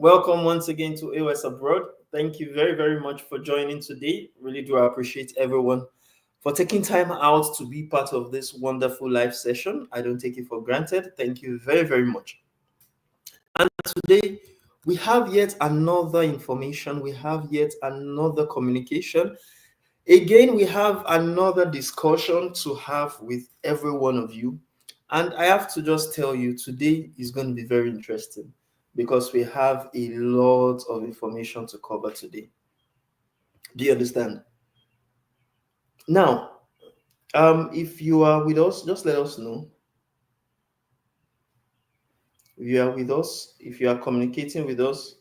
Welcome once again to A.O.S. Abroad. Thank you very, very much for joining today. Really do appreciate everyone for taking time out to be part of this wonderful live session. I don't take it for granted. Thank you very, very much. And today we have yet another information, we have yet another communication. Again, we have another discussion to have with every one of you. And I have to just tell you, today is going to be very interesting because we have a lot of information to cover today. Do you understand? Now, if you are with us, just let us know. If you are with us, if you are communicating with us,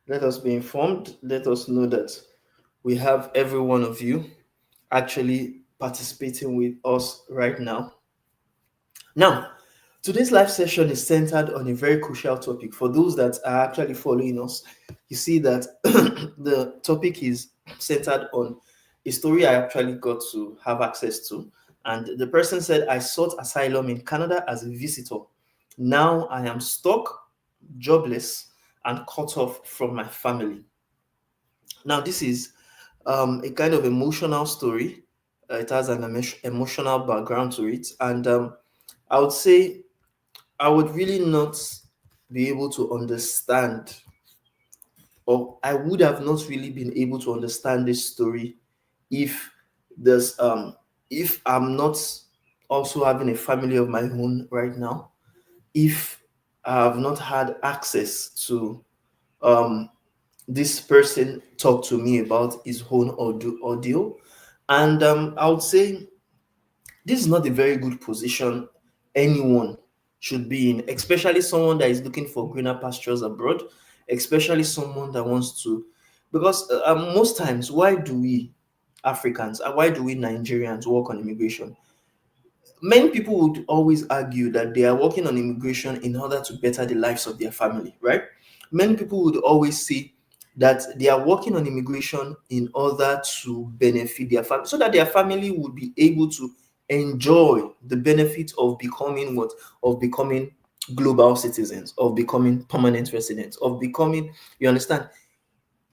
let us be informed. Let us know that we have every one of you actually participating with us right now. Now, today's live session is centered on a very crucial topic. For those that are actually following us, you see that the topic is centered on a story I actually got to have access to. And the person said, I sought asylum in Canada as a visitor. Now I am stuck, jobless, and cut off from my family. Now, this is a kind of emotional story. It has an emotional background to it. And I would say I would really not be able to understand, or I would have not really been able to understand this story if there's if I'm not also having a family of my own right now, if I have not had access to this person talk to me about his own ordeal. And I would say this is not a very good position anyone should be in, especially someone that is looking for greener pastures abroad, especially someone that wants to. Because most times, why do we Africans, why do we Nigerians work on immigration? Many people would always argue that they are working on immigration in order to better the lives of their family, right? Many people would always say that they are working on immigration in order to benefit their family, so that their family would be able to enjoy the benefit of becoming what? Of becoming global citizens, of becoming permanent residents, of becoming, you understand,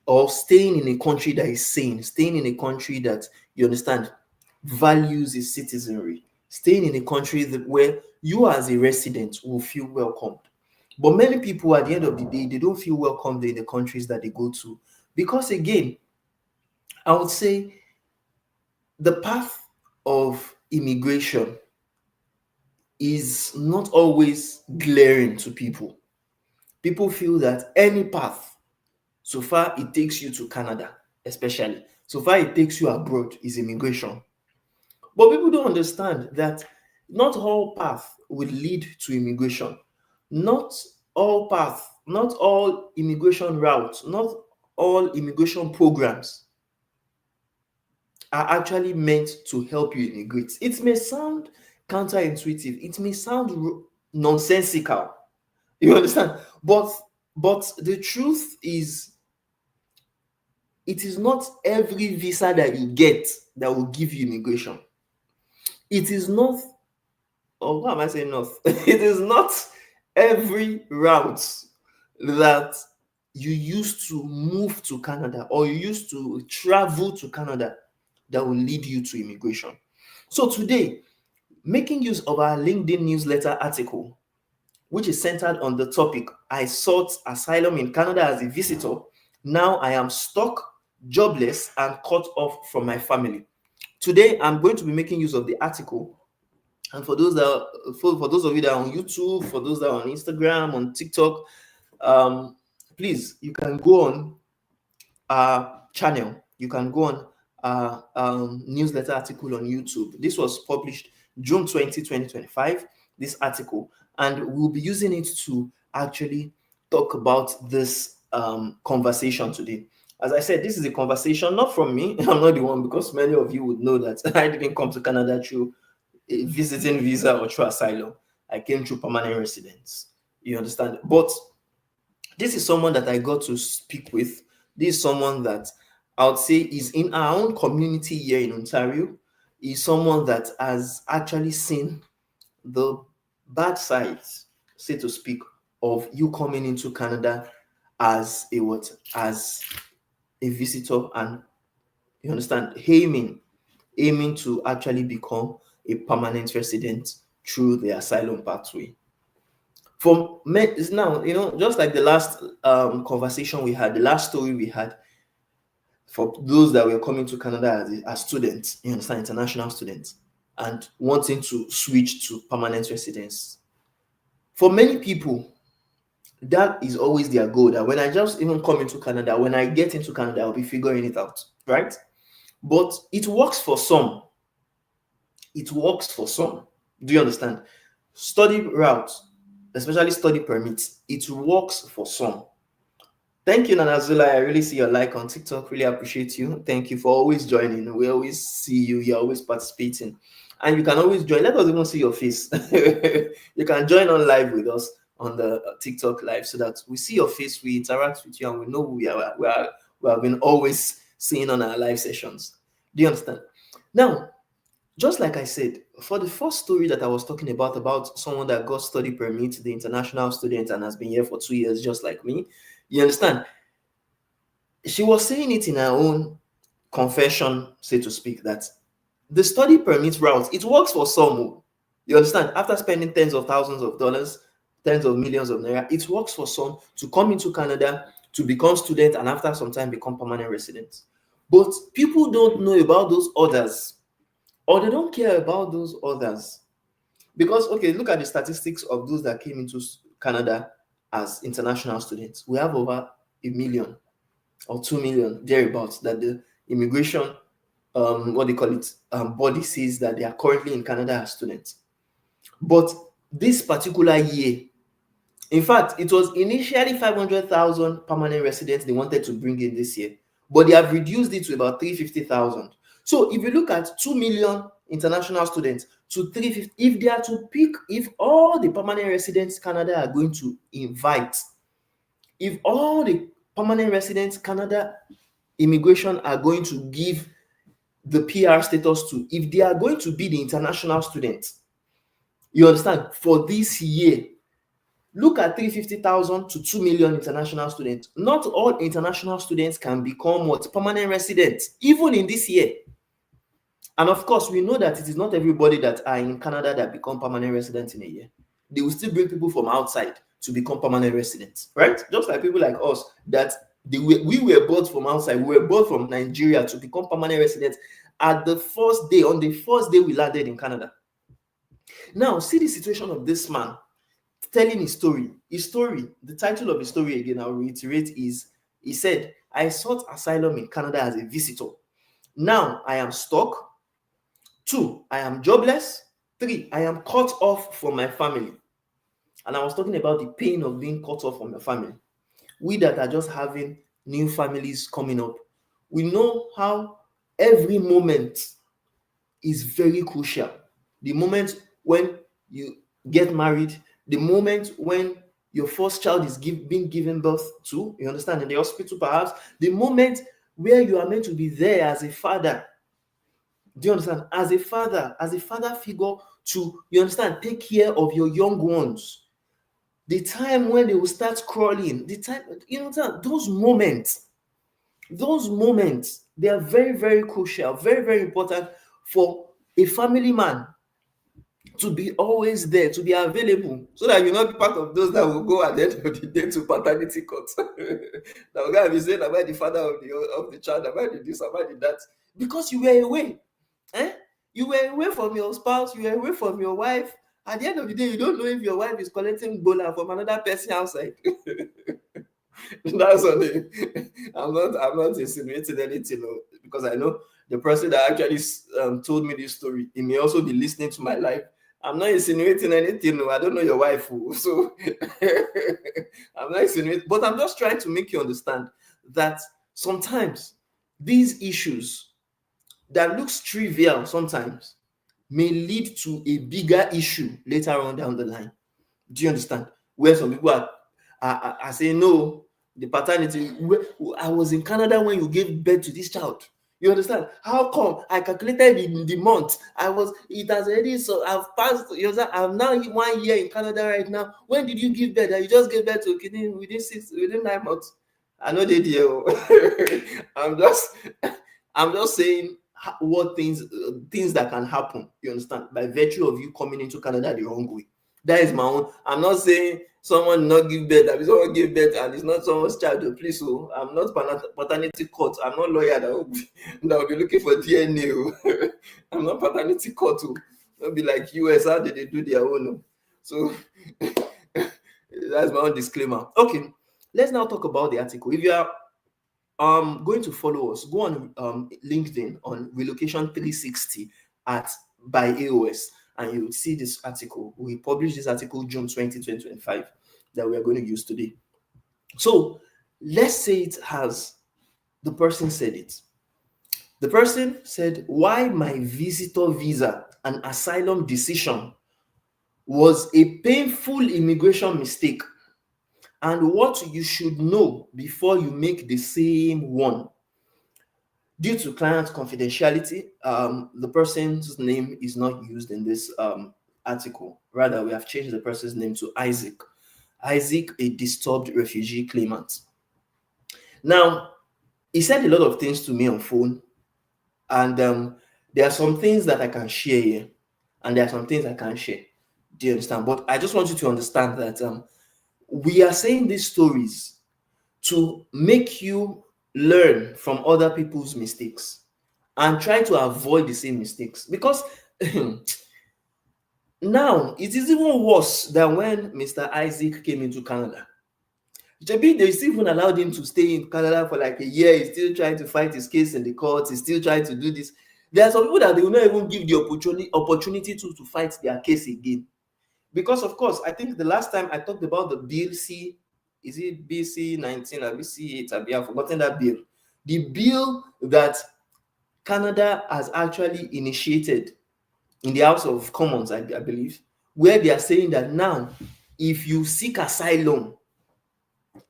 or staying in a country that is sane, staying in a country that, you understand, values its citizenry, staying in a country where you as a resident will feel welcomed. But many people at the end of the day, they don't feel welcomed in the countries that they go to. Because again, I would say the path of immigration is not always glaring to people. People feel that any path, so far it takes you to Canada, especially, so far it takes you abroad, is immigration. But people don't understand that not all path will lead to immigration. Not all path, not all immigration routes, not all immigration programs are actually meant to help you immigrate. It may sound counterintuitive, it may sound nonsensical. You understand? But the truth is, it is not every visa that you get that will give you immigration. It is not, or why am I saying not? It is not every route that you used to move to Canada or you used to travel to Canada that will lead you to immigration. So today, making use of our LinkedIn newsletter article, which is centered on the topic, I sought asylum in Canada as a visitor. Now I am stuck, jobless, and cut off from my family. Today, I'm going to be making use of the article. And for those that for those of you that are on YouTube, for those that are on Instagram, on TikTok, please, you can go on our channel. You can go on our newsletter article on YouTube. This was published June 20, 2025, this article, and we'll be using it to actually talk about this conversation today. As I said, this is a conversation not from me. I'm not the one, because many of you would know that I didn't come to Canada through a visiting visa or through asylum. I came through permanent residence. You understand? But this is someone that I got to speak with. This is someone that I would say is in our own community here in Ontario. Is someone that has actually seen the bad sides, so to speak, of you coming into Canada as a what? As a visitor, and you understand, aiming to actually become a permanent resident through the asylum pathway. For men, it's now, just like the last conversation we had, the last story we had, for those that were coming to Canada as students, you understand, international students, and wanting to switch to permanent residence. For many people, that is always their goal. That when I just even come into Canada, when I get into Canada, I'll be figuring it out, right? But it works for some. It works for some. Do you understand? Study route, especially study permits, it works for some. Thank you, Nana Zula. I really see your like on TikTok. Really appreciate you. Thank you for always joining. We always see you. You're always participating. And you can always join. Let us even see your face. You can join on live with us on the TikTok live so that we see your face, we interact with you, and we know who we are. We have been always seeing on our live sessions. Do you understand? Now, just like I said, for the first story that I was talking about someone that got study permit, the international student, and has been here for 2 years, just like me, you understand? She was saying it in her own confession, so to speak, that the study permit route, it works for some. You understand? After spending tens of thousands of dollars, tens of millions of naira, it works for some to come into Canada, to become student, and after some time become permanent residents. But people don't know about those others, or they don't care about those others. Because, okay, look at the statistics of those that came into Canada as international students. We have over a million or 2 million thereabouts that the immigration, what they call it, body says that they are currently in Canada as students. But this particular year, in fact, it was initially 500,000 permanent residents they wanted to bring in this year, but they have reduced it to about 350,000. So if you look at 2 million international students to 350, if they are to pick, if all the permanent residents Canada are going to invite, if all the permanent residents Canada immigration are going to give the PR status to, if they are going to be the international students, you understand, for this year, look at 350,000 to 2 million international students. Not all international students can become what? Permanent residents, even in this year. And of course, we know that it is not everybody that are in Canada that become permanent residents in a year. They will still bring people from outside to become permanent residents, right? Just like people like us, that we were brought from outside, we were brought from Nigeria to become permanent residents at the first day, on the first day we landed in Canada. Now, see the situation of this man telling his story. His story, the title of his story again, I'll reiterate, is he said, I sought asylum in Canada as a visitor. Now I am stuck. 2, I am jobless. 3, I am cut off from my family. And I was talking about the pain of being cut off from your family. We that are just having new families coming up, we know how every moment is very crucial. The moment when you get married, the moment when your first child is being given birth to, you understand, in the hospital perhaps, the moment where you are meant to be there as a father. Do you understand? As a father figure to, you understand, take care of your young ones. The time when they will start crawling, the time, you know, those moments, they are very, very crucial, very, very important for a family man to be always there, to be available, so that you not be part of those that will go at the end of the day to paternity court. Now, guy be saying, am I the father of the child? Am I the this? Am I the that? Because you were away. You were away from your spouse, you were away from your wife. At the end of the day, you don't know if your wife is collecting bola from another person outside. That's only. I'm not insinuating anything, because I know the person that actually told me this story, he may also be listening to my life. I'm not insinuating anything. I don't know your wife, so I'm not insinuating. But I'm just trying to make you understand that sometimes these issues that looks trivial sometimes may lead to a bigger issue later on down the line. Do you understand? Where some people are saying, no, the paternity, I was in Canada when you gave birth to this child. You understand? How come I calculated in the month? It has already, so I've passed, you understand? I'm now 1 year in Canada right now. When did you give birth? You just gave birth to a kidney within 9 months. I know they deal. I'm just, I'm just saying what things that can happen. You understand? By virtue of you coming into Canada the wrong way. That is my own. I'm not saying someone not give birth. That someone give birth and it's not someone's child. Please, so I'm not paternity court. I'm not lawyer that will be looking for DNA. I'm not paternity court. Don't be like U.S. How did they do their own? So that's my own disclaimer. Okay, let's now talk about the article. If you are going to follow us, go on LinkedIn on Relocation 360 at by A.O.S, and you will see this article. We published this article June 2025 that we are going to use today. So let's say it has, the person said it. The person said, why my visitor visa and asylum decision was a painful immigration mistake, and what you should know before you make the same one. Due to client confidentiality, the person's name is not used in this article. Rather, we have changed the person's name to Isaac. Isaac, a disturbed refugee claimant. Now, he said a lot of things to me on phone, and there are some things that I can share here, and there are some things I can't share. Do you understand? But I just want you to understand that we are saying these stories to make you learn from other people's mistakes and try to avoid the same mistakes, because now it is even worse than when Mr. Isaac came into Canada. They still even allowed him to stay in Canada for like a year. He's still trying to fight his case in the courts. He's still trying to do this. There are some people that they will not even give the opportunity to fight their case again. Because, of course, I think the last time I talked about the Bill C, is it BC 19 or BC 8? I've forgotten that bill. The bill that Canada has actually initiated in the House of Commons, I believe, where they are saying that now, if you seek asylum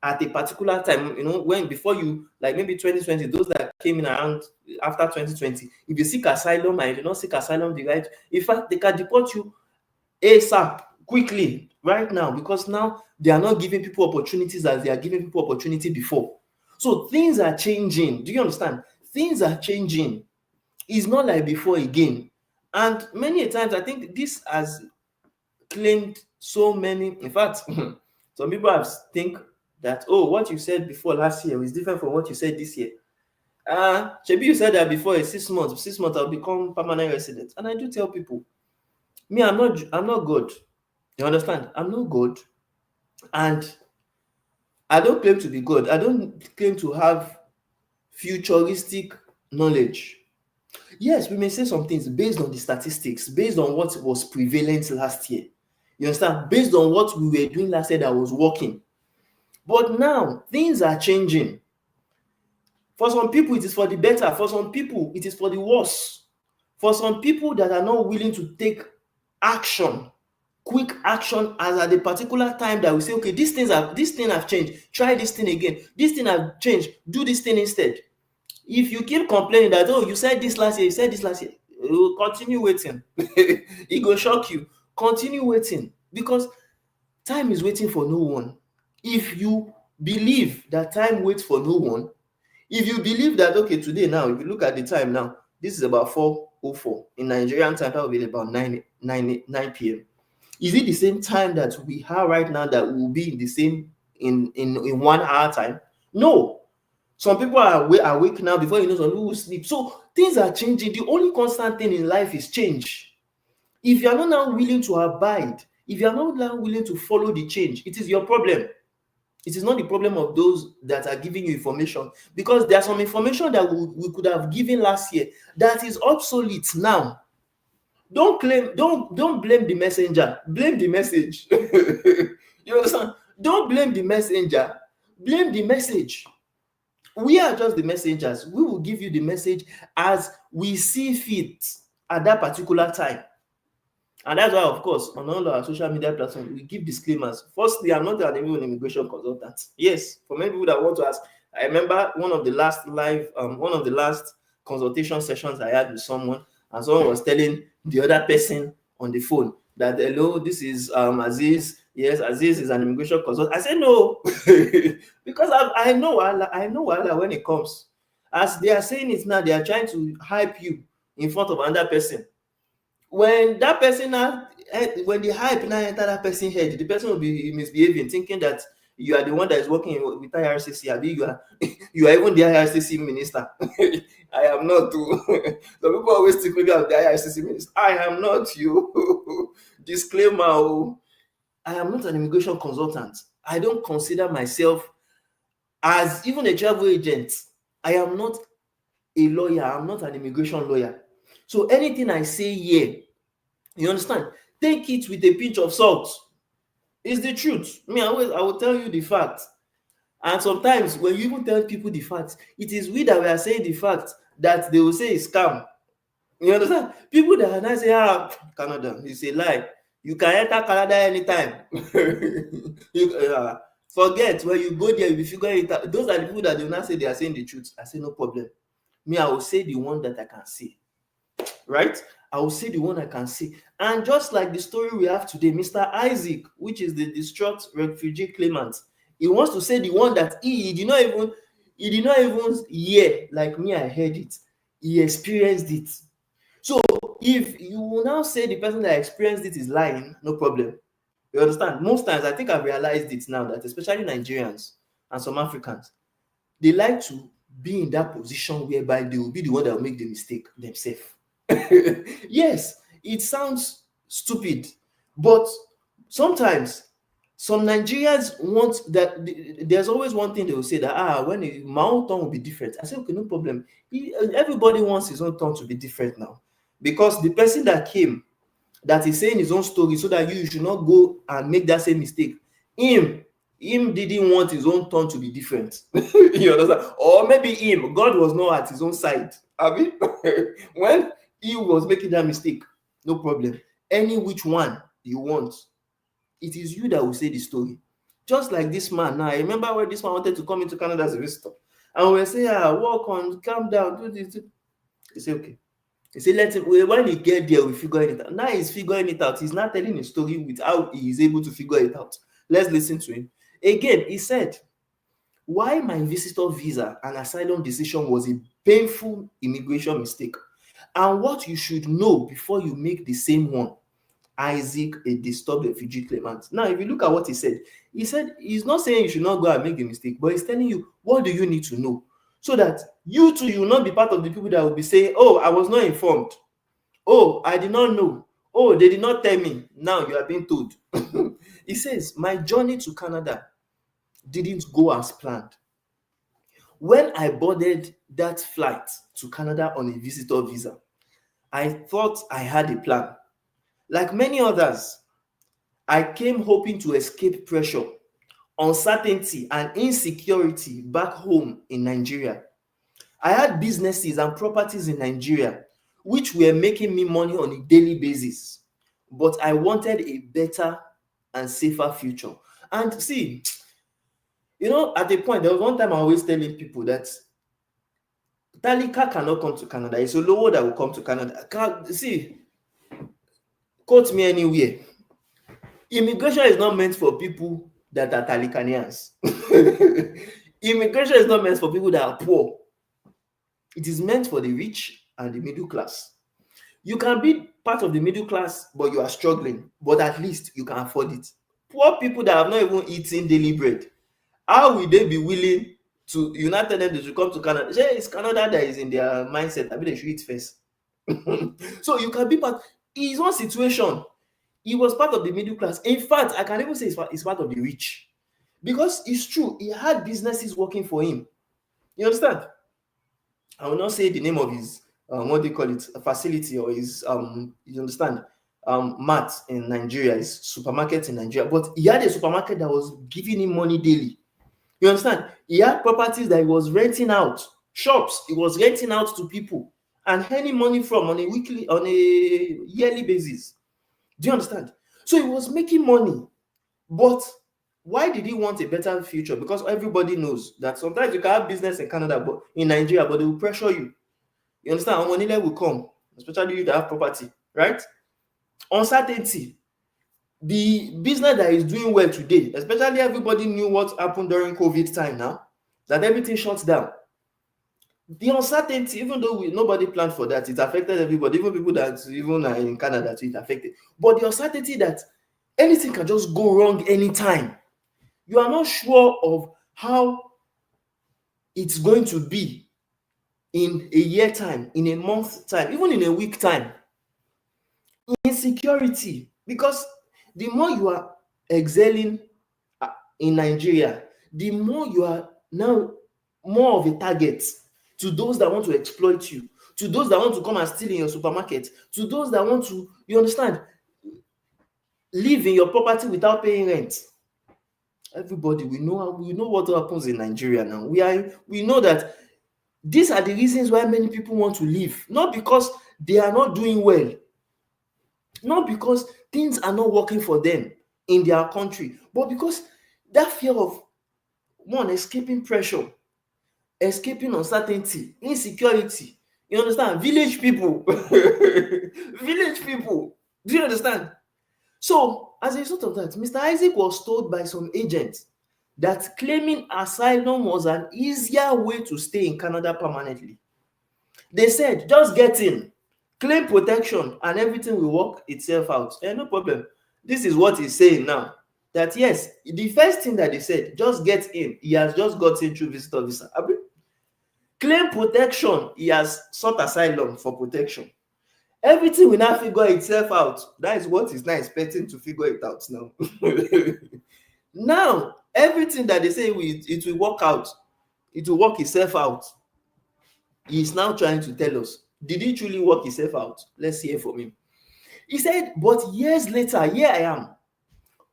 at a particular time, when before you, like maybe 2020, those that came in around after 2020, if you seek asylum and you do not seek asylum, in fact, they can deport you ASAP, quickly, right now, because now they are not giving people opportunities as they are giving people opportunity before. So things are changing. Do you understand? Things are changing. It's not like before again. And many a times, I think this has claimed so many. In fact, some people have think that, oh, what you said before last year is different from what you said this year. Shebi, you said that before 6 months. 6 months, I'll become permanent resident. And I do tell people, me, I'm not God. You understand? I'm not God. And I don't claim to be God. I don't claim to have futuristic knowledge. Yes, we may say some things based on the statistics, based on what was prevalent last year. You understand? Based on what we were doing last year that was working. But now, things are changing. For some people, it is for the better. For some people, it is for the worse. For some people that are not willing to take action, quick action, as at a particular time that we say, okay, this thing have changed, try this thing again, this thing have changed, do this thing instead. If you keep complaining that, oh, you said this last year, you will continue waiting. It go shock you. Continue waiting, because time is waiting for no one. If you believe that time waits for no one, if you believe that, okay, today now, if you look at the time now, this is about 4:04 in Nigerian time, that will be about 9 p.m. Is it the same time that we have right now that will be in the same in 1 hour time? No. Some people are awake now before you know some people will sleep. So things are changing. The only constant thing in life is change. If you are not now willing to abide, if you are not now willing to follow the change, it is your problem. It is not the problem of those that are giving you information, because there's some information that we could have given last year that is obsolete now. Don't blame the messenger, blame the message. You understand? Don't blame the messenger, blame the message. We are just the messengers. We will give you the message as we see fit at that particular time. And that's why, of course, on all our social media platforms, we give disclaimers. Firstly, I'm not an immigration consultant. Yes, for many people that want to ask, I remember one of the last consultation sessions I had with someone, and someone was telling the other person on the phone that, hello, this is Aziz. Yes, Aziz is an immigration consultant. I said no, because I know wahala when it comes. As they are saying it now, they are trying to hype you in front of another person. When that person now, when the hype now enter that person head, the person will be misbehaving, thinking that you are the one that is working with IRCC. Abi, you are even the IRCC minister. I am not too. Some people always think maybe I'm the IRCC minister. I am not you. Disclaimer. Oh, I am not an immigration consultant. I don't consider myself as even a travel agent. I am not a lawyer. I'm not an immigration lawyer. So anything I say here, you understand? Take it with a pinch of salt. It's the truth. Me, I will tell you the fact. And sometimes when you even tell people the fact, it is we that we are saying the fact that they will say it's scam. You understand? People that are not say, Canada, it's a lie. You can enter Canada anytime. Forget when you go there, you will figure it out. Those are the people that do not say they are saying the truth. I say no problem. Me, I will say the one that I can say. Right? I will say the one I can see. And just like the story we have today, Mr. Isaac, which is the distraught refugee claimant, he wants to say the one that he did not even hear, like me, I heard it. He experienced it. So if you will now say the person that experienced it is lying, no problem. You understand? Most times, I think I've realized it now that especially Nigerians and some Africans, they like to be in that position whereby they will be the one that will make the mistake themselves. Yes, it sounds stupid, but sometimes some Nigerians want that. There's always one thing they will say that when my own turn will be different. I say okay, no problem. Everybody wants his own turn to be different now, because the person that came, that is saying his own story, so that you should not go and make that same mistake. Him didn't want his own turn to be different. You understand? Or maybe God was not at his own side. Abi, when he was making that mistake, no problem. Any which one you want, it is you that will say the story. Just like this man now. I remember when this man wanted to come into Canada as a visitor, and we say, walk on, calm down, do this. He said, okay. He said, let him, when he get there, we figure it out. Now he's figuring it out. He's not telling a story with how he is able to figure it out. Let's listen to him. Again, he said, why my visitor visa and asylum decision was a painful immigration mistake, and what you should know before you make the same one. Isaac, a disturbed refugee claimant. Now, if you look at what he said he's not saying you should not go and make the mistake, but he's telling you what do you need to know, so that you too, you will not be part of the people that will be saying, oh, I was not informed, oh, I did not know, oh, they did not tell me. Now you are being told. He says, my journey to Canada didn't go as planned. When I boarded that flight to Canada on a visitor visa, I thought I had a plan. Like many others, I came hoping to escape pressure, uncertainty, and insecurity back home in Nigeria. I had businesses and properties in Nigeria which were making me money on a daily basis, but I wanted a better and safer future. And see, at a point, there was one time I always telling people that Talika cannot come to Canada. It's a lower that will come to Canada. See, quote me anywhere. Immigration is not meant for people that are Talikanians. Immigration is not meant for people that are poor. It is meant for the rich and the middle class. You can be part of the middle class, but you are struggling, but at least you can afford it. Poor people that have not even eaten daily bread, how will they be willing to, you not tell them they should come to Canada? It's Canada that is in their mindset. I mean, they should eat first. So you can be part. In his own situation, he was part of the middle class. In fact, I can even say he's part of the rich, because it's true, he had businesses working for him. You understand? I will not say the name of his what they call it, a facility, or his you understand, mart in Nigeria, his supermarket in Nigeria, but he had a supermarket that was giving him money daily. You understand? He had properties that he was renting out, shops he was renting out to people and earning money from on a yearly basis. Do you understand? So he was making money, but why did he want a better future? Because everybody knows that sometimes you can have business in Canada, but in Nigeria, but they will pressure you. You understand? Money will come, especially you that have property, right? Uncertainty. The business that is doing well today, especially everybody knew what happened during COVID time now, that everything shuts down. The uncertainty, even though nobody planned for that, it affected everybody, even people that even are in Canada too, it affected. But the uncertainty that anything can just go wrong anytime. You are not sure of how it's going to be in a year time, in a month time, even in a week time. Insecurity, because the more you are excelling in Nigeria, the more you are now more of a target to those that want to exploit you, to those that want to come and steal in your supermarket, to those that want to, you understand, live in your property without paying rent. Everybody, we know what happens in Nigeria now. We know that these are the reasons why many people want to leave, not because they are not doing well, not because things are not working for them in their country, but because that fear of one, escaping pressure, escaping uncertainty, insecurity. You understand? Village people. Village people. Do you understand? So, as a result of that, Mr. Isaac was told by some agents that claiming asylum was an easier way to stay in Canada permanently. They said, just get in, claim protection, and everything will work itself out. No problem. This is what he's saying now. That yes, the first thing that they said, just get in. He has just got in through visitor visa. Claim protection, he has sought asylum for protection. Everything will now figure itself out. That is what he's now expecting to figure it out now. Now, everything that they say it will work out, it will work itself out. He is now trying to tell us, did it truly work itself out? Let's hear from him. He said, but years later, here I am,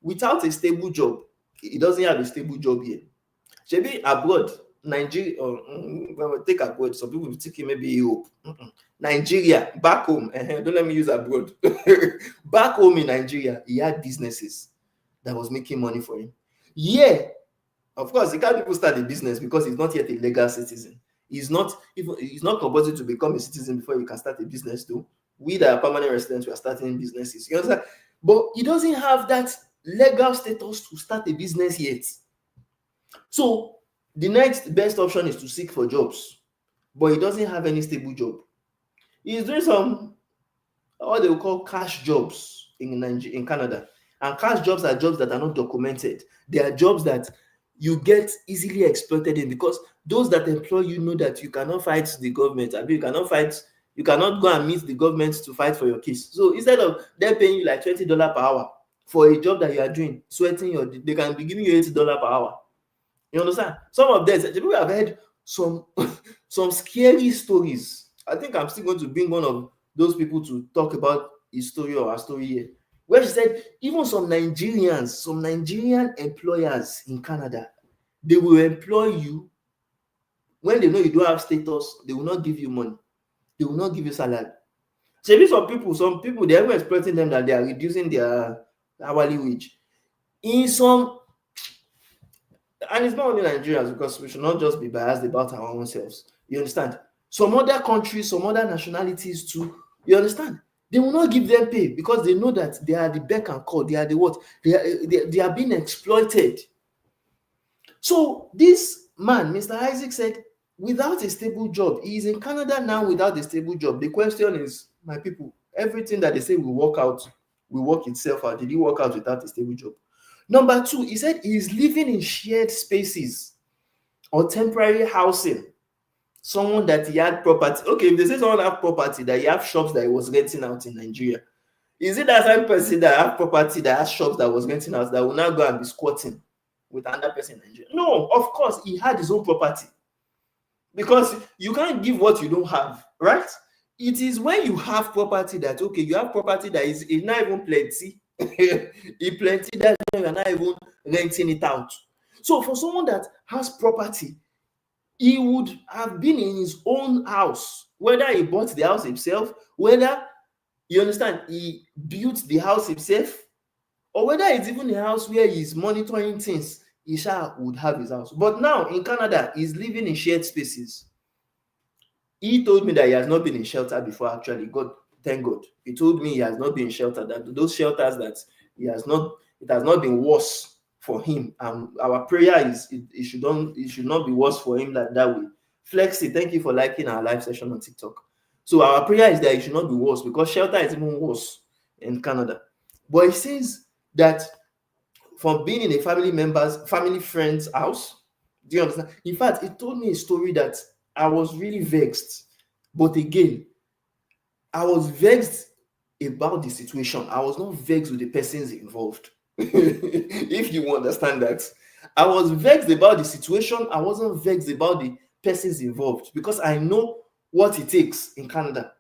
without a stable job. He doesn't have a stable job here. Shebi abroad, Nigeria, take abroad. Some people will take maybe Europe. Nigeria, back home. Don't let me use abroad. Back home in Nigeria, he had businesses that was making money for him. Yeah, of course, he can't even start a business because he's not yet a legal citizen. He's not compulsory to become a citizen before you can start a business too. We that are permanent residents, we are starting businesses. You understand? But he doesn't have that legal status to start a business yet. So the next best option is to seek for jobs, but he doesn't have any stable job. He's doing some what they will call cash jobs in Canada. And cash jobs are jobs that are not documented. They are jobs that you get easily exploited in because those that employ you know that you cannot fight the government. I mean, you cannot go and meet the government to fight for your case. So instead of them paying you like $20 per hour for a job that you are doing, they can be giving you $80 per hour. You understand? Some of them, people have heard some some scary stories. I think I'm still going to bring one of those people to talk about his story or her story here. Where she said, even some Nigerian employers in Canada, they will employ you when they know you don't have status, they will not give you money, they will not give you salary. So some people, they're even exploiting them that they are reducing their hourly wage. In some And it's not only Nigerians because we should not just be biased about our own selves. You understand? Some other countries, some other nationalities too, you understand? They will not give them pay because they know that they are the beck and call. They are the what? They are being exploited. So this man, Mr. Isaac, said, without a stable job, he is in Canada now without a stable job. The question is, my people, everything that they say will work out, will work itself out. Did it work out without a stable job? Number two, he said he is living in shared spaces or temporary housing. Someone that he had property. Okay, if they say someone have property, that he have shops that he was renting out in Nigeria, is it that same person that have property that has shops that was renting out that will now go and be squatting with another person in Nigeria? No, of course, he had his own property. Because you can't give what you don't have, right? It is when you have property that, okay, you have property that is not even plenty. It's plenty, that's when you're not even renting it out. So for someone that has property, he would have been in his own house, whether he bought the house himself, whether, you understand, he built the house himself, or whether it's even a house where he's monitoring things, Isha would have his house. But now in Canada, he's living in shared spaces. He told me that he has not been in shelter before. Actually, God, thank God, he told me he has not been in shelter. That those shelters that he has not, it has not been worse for him. And our prayer is it should not be worse for him that way. Flexi, thank you for liking our live session on TikTok. So our prayer is that it should not be worse, because shelter is even worse in Canada. But he says that from being in a family friend's house. Do you understand? In fact, he told me a story that I was really vexed. But again, I was vexed about the situation. I was not vexed with the persons involved. If you understand that. I was vexed about the situation. I wasn't vexed about the persons involved, because I know what it takes in Canada.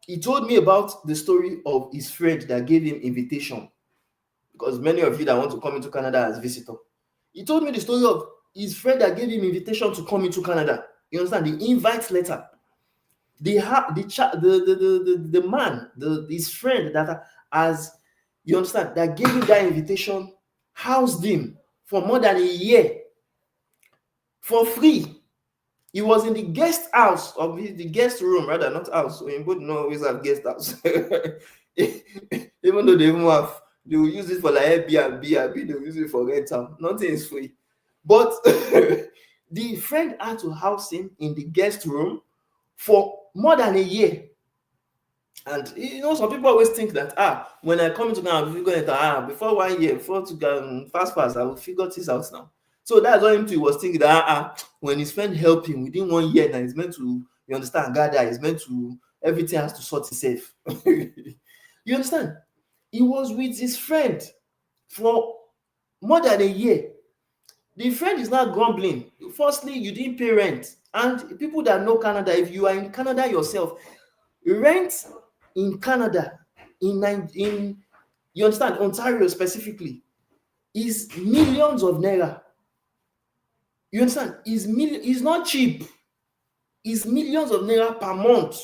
He told me about the story of his friend that gave him invitation, because many of you that want to come into Canada as visitor. He told me the story of his friend that gave him invitation to come into Canada. You understand? The invite letter. The man, his friend that has, you understand, that gave him that invitation, housed him for more than a year for free. He was in the guest house of the guest room, rather, not house. So you don't always have guest house. Even though they will use it for like Airbnb, they will use it for rental. Nothing is free. But the friend had to house him in the guest room for more than a year. And some people always think that when I come into Ghana, we going to before 1 year, before to go fast, I will figure this out now. So that's why him too was thinking that when his friend help him within 1 year, now he's meant to, you understand, gather, he's meant to, everything has to sort itself. You understand? He was with his friend for more than a year. The friend is not grumbling. Firstly, you didn't pay rent. And people that know Canada, if you are in Canada yourself, rent in Canada, in you understand, Ontario specifically, is millions of naira. You understand? Is not cheap. Is millions of naira per month.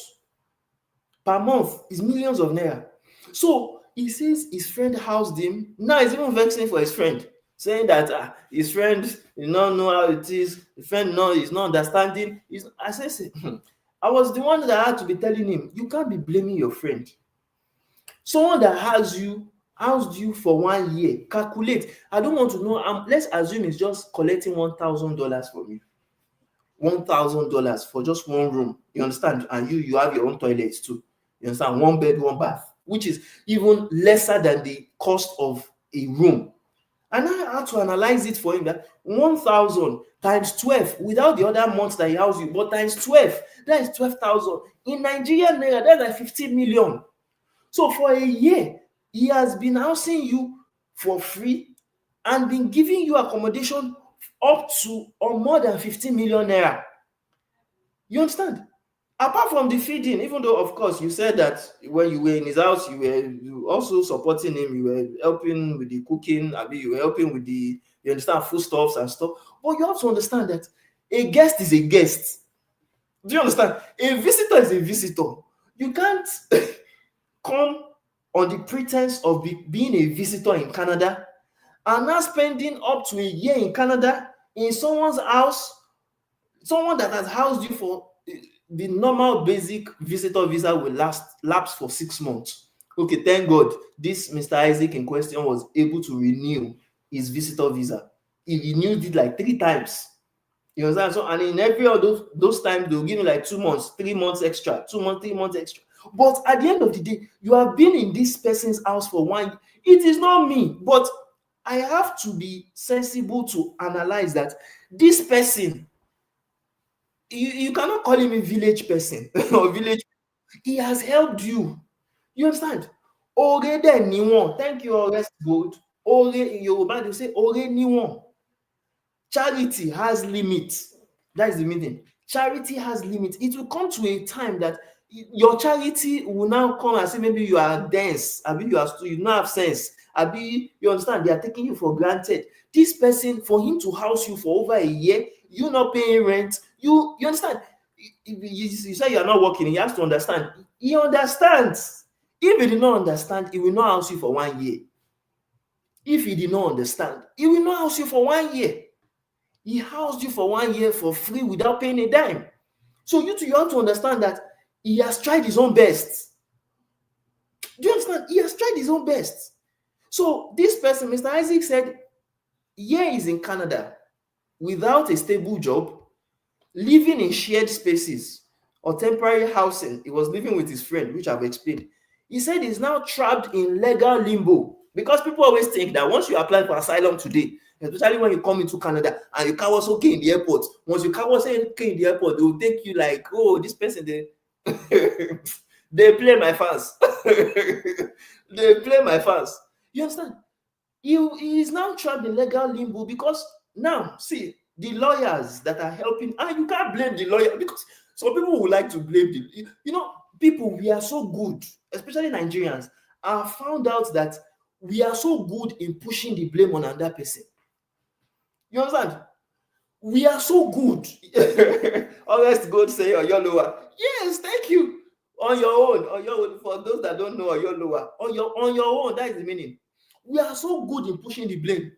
Per month is millions of naira. So he says his friend housed him. Now he's even vexing for his friend, saying that his friend did not know how it is. The friend is not understanding. I say, I was the one that had to be telling him, you can't be blaming your friend. Someone that housed you for 1 year, calculate. I don't want to know. Let's assume it's just collecting $1,000 from you. $1,000 for just one room. You understand? And you have your own toilets too. You understand? One bed, one bath, which is even lesser than the cost of a room. And I had to analyze it for him that 1,000 times 12 without the other months that he housed you, but times 12, that is 12,000. In Nigerian naira, that's like 15 million. So for a year, he has been housing you for free and been giving you accommodation up to or more than 15 million naira. You understand? Apart from the feeding, even though of course you said that when you were in his house, you were also supporting him, you were helping with the cooking, you were helping with the, you understand, foodstuffs and stuff. But you have to understand that a guest is a guest. Do you understand? A visitor is a visitor. You can't come on the pretense of being a visitor in Canada and now spending up to a year in Canada in someone's house, someone that has housed you for the normal basic visitor visa will lapse for 6 months. Okay, thank God this Mr. Isaac in question was able to renew his visitor visa. He renewed it like 3 times. You understand? So, and in every of those times, they'll give you like 2 months, 3 months extra, 2 months, 3 months extra. But at the end of the day, you have been in this person's house for 1 year. It is not me, but I have to be sensible to analyze that this person, you cannot call him a village person or village. He has helped you. You understand? Ore de niwon. Thank you, Orest Gold. Ore in Yoruba, they say ore niwon. Charity has limits. That is the meaning. Charity has limits. It will come to a time that your charity will now come and say maybe you are dense, you don't have sense, you understand, they are taking you for granted. This person, for him to house you for over a year, you not paying rent, you understand. You say you are not working, he has to understand. He understands. If he did not understand, he will not house you for 1 year. If he did not understand, he will not house you for 1 year. He housed you for 1 year for free without paying a dime. So you have to understand that he has tried his own best. Do you understand? He has tried his own best. So this person, Mr. Isaac, said, here he's in Canada without a stable job, living in shared spaces or temporary housing. He was living with his friend, which I've explained. He said he's now trapped in legal limbo because people always think that once you apply for asylum today, especially when you come into Canada and you can't also in the airport, once you can't also in the airport, they will take you like, oh, this person, they they play my fans. They play my fans. You understand? He is now trapped in legal limbo because now, see, the lawyers that are helping, and you can't blame the lawyer because some people would like to blame people, we are so good, especially Nigerians, are found out that we are so good in pushing the blame on another person. You understand? We are so good. Honest God say Oyolowa. Yes, thank you. On your own, for those that don't know Oyolowa, on your own, that is the meaning. We are so good in pushing the blame.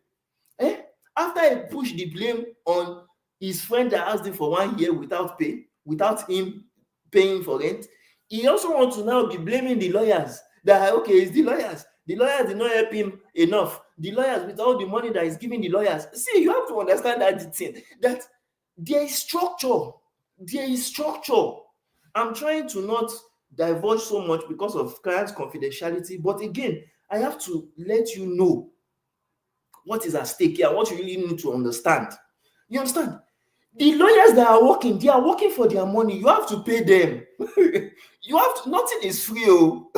After he pushed the blame on his friend that asked him for 1 year without pay, without him paying for rent, he also wants to now be blaming the lawyers that, okay, it's the lawyers. The lawyers did not help him enough. The lawyers, with all the money that he's giving the lawyers. See, you have to understand that thing, that there is structure. There is structure. I'm trying to not divulge so much because of client's confidentiality, but again, I have to let you know what is at stake here, what you really need to understand. You understand? The lawyers that are working, they are working for their money. You have to pay them. You have to, nothing is free. Oh.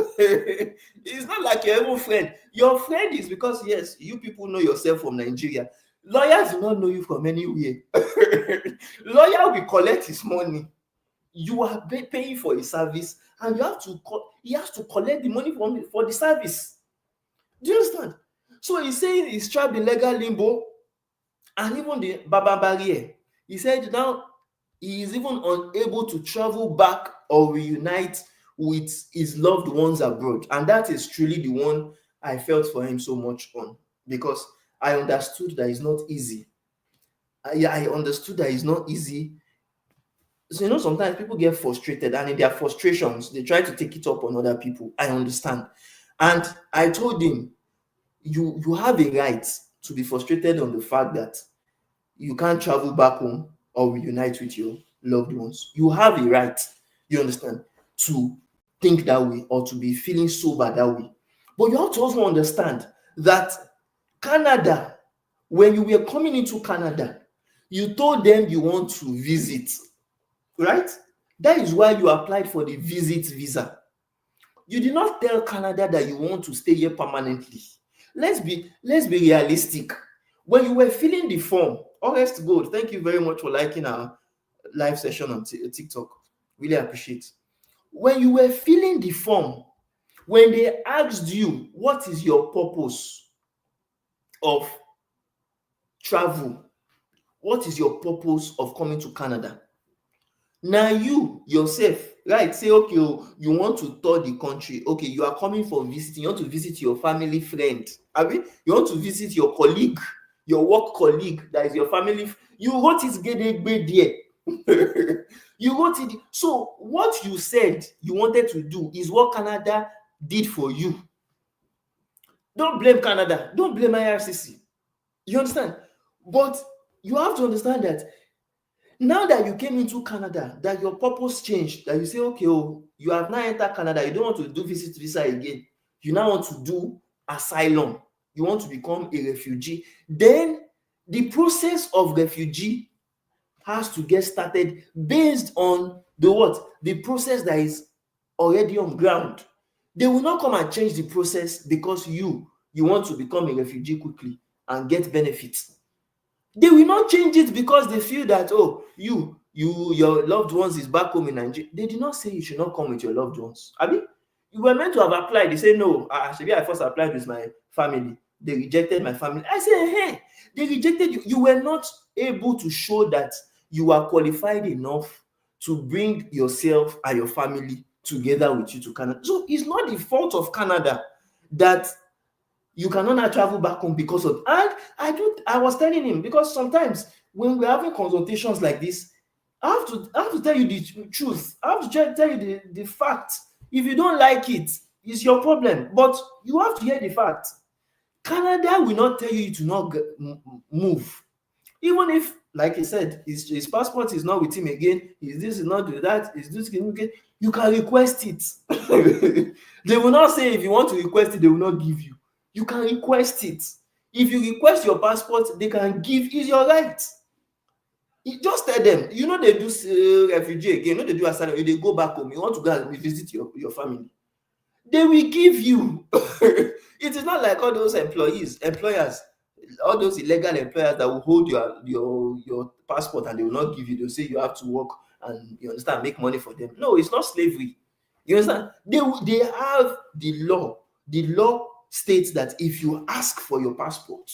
It's not like your own friend. Your friend is because, yes, you people know yourself from Nigeria. Lawyers do not know you from anywhere. Lawyer will collect his money. You are paying for a service, and you have to he has to collect the money for the service. Do you understand? So he's saying he's trapped in legal limbo, and even the Baba barrier. He said now he is even unable to travel back or reunite with his loved ones abroad. And that is truly the one I felt for him so much on, because I understood that it's not easy. I understood that it's not easy. So, sometimes people get frustrated, and in their frustrations, they try to take it up on other people. I understand. And I told him, you have a right to be frustrated on the fact that you can't travel back home or reunite with your loved ones. You have a right, you understand, to think that way or to be feeling sober that way. But you have to also understand that Canada, when you were coming into Canada, you told them you want to visit, right? That is why you applied for the visit visa. You did not tell Canada that you want to stay here permanently. Let's be realistic. When you were filling the form, honest gold, thank you very much for liking our live session on TikTok. Really appreciate. When you were filling the form, when they asked you what is your purpose of travel, what is your purpose of coming to Canada? Now you yourself, right, say, okay, you want to tour the country. Okay, you are coming for visiting. You want to visit your family friend. You want to visit your colleague, your work colleague that is your family. You wrote it there. You wrote it. So what you said you wanted to do is what Canada did for you. Don't blame Canada. Don't blame IRCC. You understand? But you have to understand that now that you came into Canada, that your purpose changed, that you say, okay, you have now entered Canada, you don't want to do visit visa again. You now want to do asylum. You want to become a refugee. Then the process of refugee has to get started based on the process that is already on ground. They will not come and change the process because you want to become a refugee quickly and get benefits. They will not change it because they feel that, your loved ones is back home in Nigeria. They did not say you should not come with your loved ones. You were meant to have applied. They say no. Maybe I first applied with my family. They rejected my family. I say, hey, they rejected you. You were not able to show that you are qualified enough to bring yourself and your family together with you to Canada. So it's not the fault of Canada that you cannot now travel back home because of. And I was telling him, because sometimes when we're having consultations like this, I have to tell you the truth. I have to tell you the fact. If you don't like it, it's your problem. But you have to hear the fact. Canada will not tell you to not move. Even if, like he said, his passport is not with him again, his this is not with that, his this again, you can request it. They will not say if you want to request it, they will not give you. You can request it. If you request your passport, they can give. Is your right. You just tell them, they do refugee again, they do asylum, you dey go back home, you want to go and visit your family, they will give you. It is not like all those employers, all those illegal employers that will hold your passport and they will not give you. They'll say you have to work and, you understand, make money for them. No, it's not slavery. You understand? They have the law. The law states that if you ask for your passport,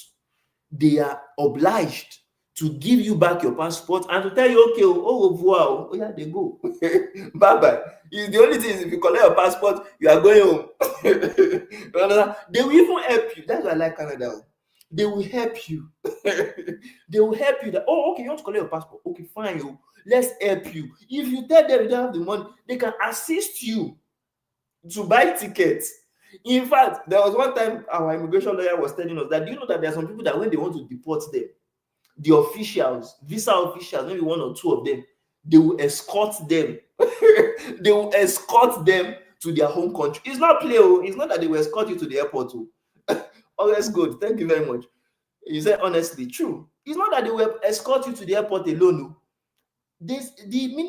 they are obliged to give you back your passport and to tell you, okay, au revoir, oh yeah, they go. Bye bye. The only thing is, if you collect your passport, you are going home. You understand? They will even help you. That's why I like Canada. They will help you. They will help you that, oh, okay, you want to collect your passport. Okay, fine. Oh, let's help you. If you tell them you don't have the money, they can assist you to buy tickets. In fact, there was one time our immigration lawyer was telling us that, do you know that there are some people that when they want to deport them, the officials, visa officials, maybe one or two of them, they will escort them. They will escort them to their home country. It's not play. It's not that they will escort you to the airport. Always good. Thank you very much. You said honestly, true. It's not that they will escort you to the airport alone. The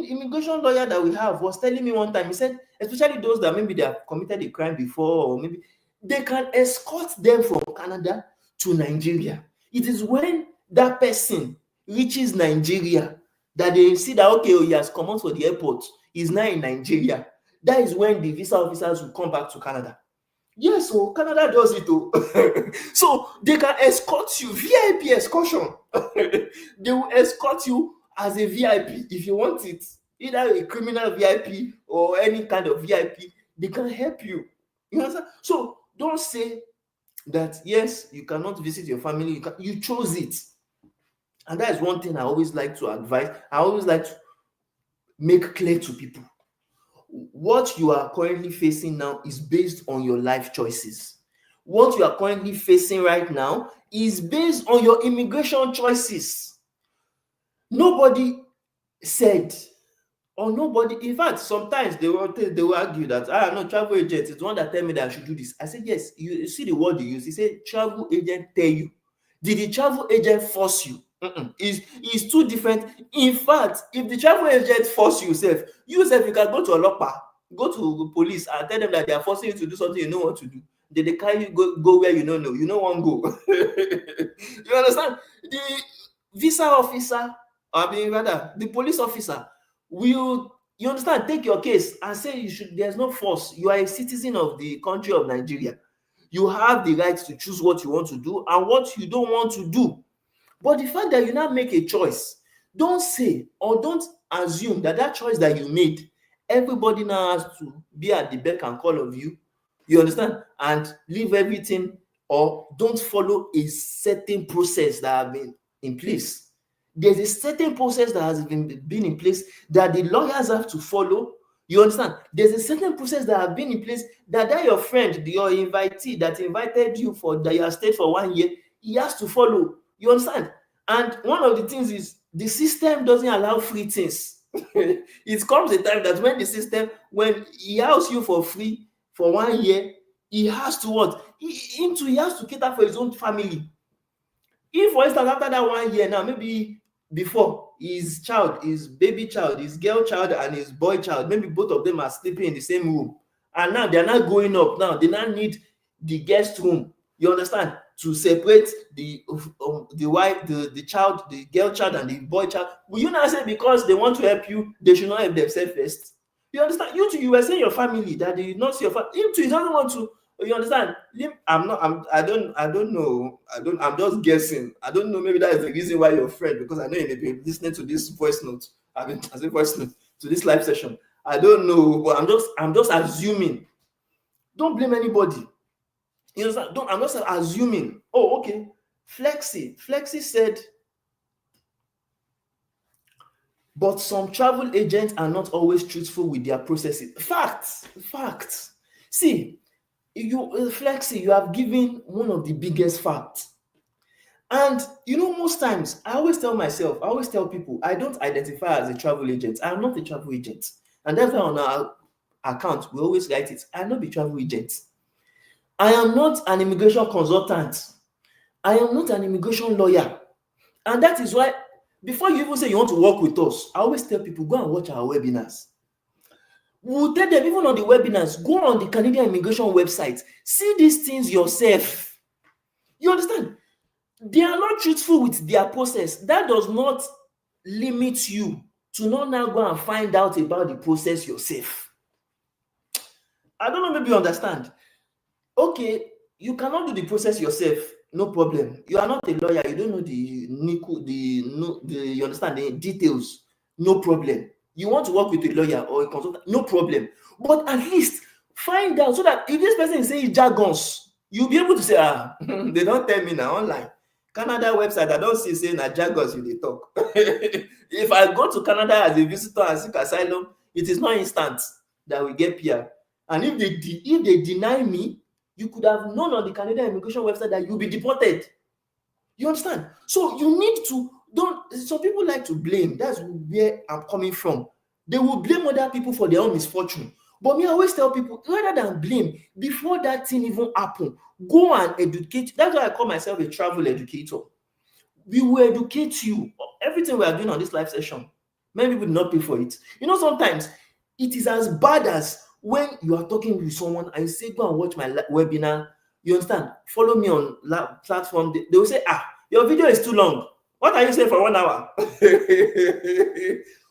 immigration lawyer that we have was telling me one time, he said, especially those that maybe they have committed a crime before, or maybe they can escort them from Canada to Nigeria. It is when that person reaches Nigeria that they see that, okay, he has come out for the airport, he's now in Nigeria. That is when the visa officers will come back to Canada. Yes, so Canada does it too. So they can escort you, VIP excursion. They will escort you as a VIP if you want it. Either a criminal VIP or any kind of VIP, they can help you. You understand? So don't say that, yes, you cannot visit your family. You chose it. And that is one thing I always like to advise. I always like to make clear to people. What you are currently facing now is based on your life choices. What you are currently facing right now is based on your immigration choices. Nobody said, or nobody, in fact, sometimes they will argue that, no, travel agent is the one that tell me that I should do this. I said, yes, you see the word you use. He said, travel agent tell you. Did the travel agent force you? It's two different. In fact, if the travel agent force you sef, you can go to Olopa, go to police and tell them that they are forcing you to do something you no want to do. They carry you go where you no know. You no wan go. You understand? The visa officer, I mean rather, the police officer will, you understand, take your case and say there's no force. You are a citizen of the country of Nigeria. You have the right to choose what you want to do and what you don't want to do. But the fact that you now make a choice, don't say or don't assume that choice that you made, everybody now has to be at the beck and call of you. You understand? And leave everything, or don't follow a certain process that have been in place. There's a certain process that has been in place that the lawyers have to follow. You understand? There's a certain process that have been in place that your friend, your invitee that invited you for that you have stayed for 1 year, he has to follow. You understand? And one of the things is the system doesn't allow free things. It comes a time that when he allows you for free for 1 year, he has to what? He has to cater for his own family. If, for instance, after that 1 year now, maybe before his baby child, his girl child and his boy child, maybe both of them are sleeping in the same room, and now they're not going up. Now they now need the guest room. You understand? To separate the wife, the child, the girl child and the boy child. Will you now say because they want to help you, they should not help themselves first? You understand? You too, you were saying your family that they did not see your family. Him too, he doesn't want to. You understand? I don't know. I'm just guessing. I don't know. Maybe that is the reason why your friend, because I know you may be listening to this voice note. Voice note to this live session. I don't know, but I'm just assuming. Don't blame anybody. You understand? I'm just assuming. Oh, okay. Flexi said But some travel agents are not always truthful with their processes. Facts, facts. See, you Flexi, you have given one of the biggest facts. And most times I always tell myself, I always tell people, I don't identify as a travel agent. I'm not a travel agent. And that's why on our account we always write it. I'm not a travel agent. I am not an immigration consultant. I am not an immigration lawyer. And that is why, before you even say you want to work with us, I always tell people, go and watch our webinars. We'll tell them, even on the webinars, go on the Canadian immigration website, see these things yourself. You understand? They are not truthful with their process. That does not limit you to not now go and find out about the process yourself. I don't know, maybe you understand. Okay, you cannot do the process yourself, no problem. You are not a lawyer, you don't know you understand the details, no problem. You want to work with a lawyer or a consultant, no problem. But at least find out, so that if this person is saying jargons, you'll be able to say, they don't tell me now online. Canada website, I don't see saying na jargons you dey talk. If I go to Canada as a visitor and seek asylum, it is not instant that we get PR. And if they deny me, you could have known on the Canadian immigration website that you'll be deported. You understand? So you need to some people like to blame. That's where I'm coming from. They will blame other people for their own misfortune. But me, I always tell people, rather than blame, before that thing even happen, go and educate. That's why I call myself a travel educator. We will educate you. Everything we are doing on this live session, many people do not pay for it. Sometimes it is as bad as when you are talking with someone and you say, go and watch my webinar. You understand? Follow me on platform. They will say, your video is too long. What are you saying for 1 hour?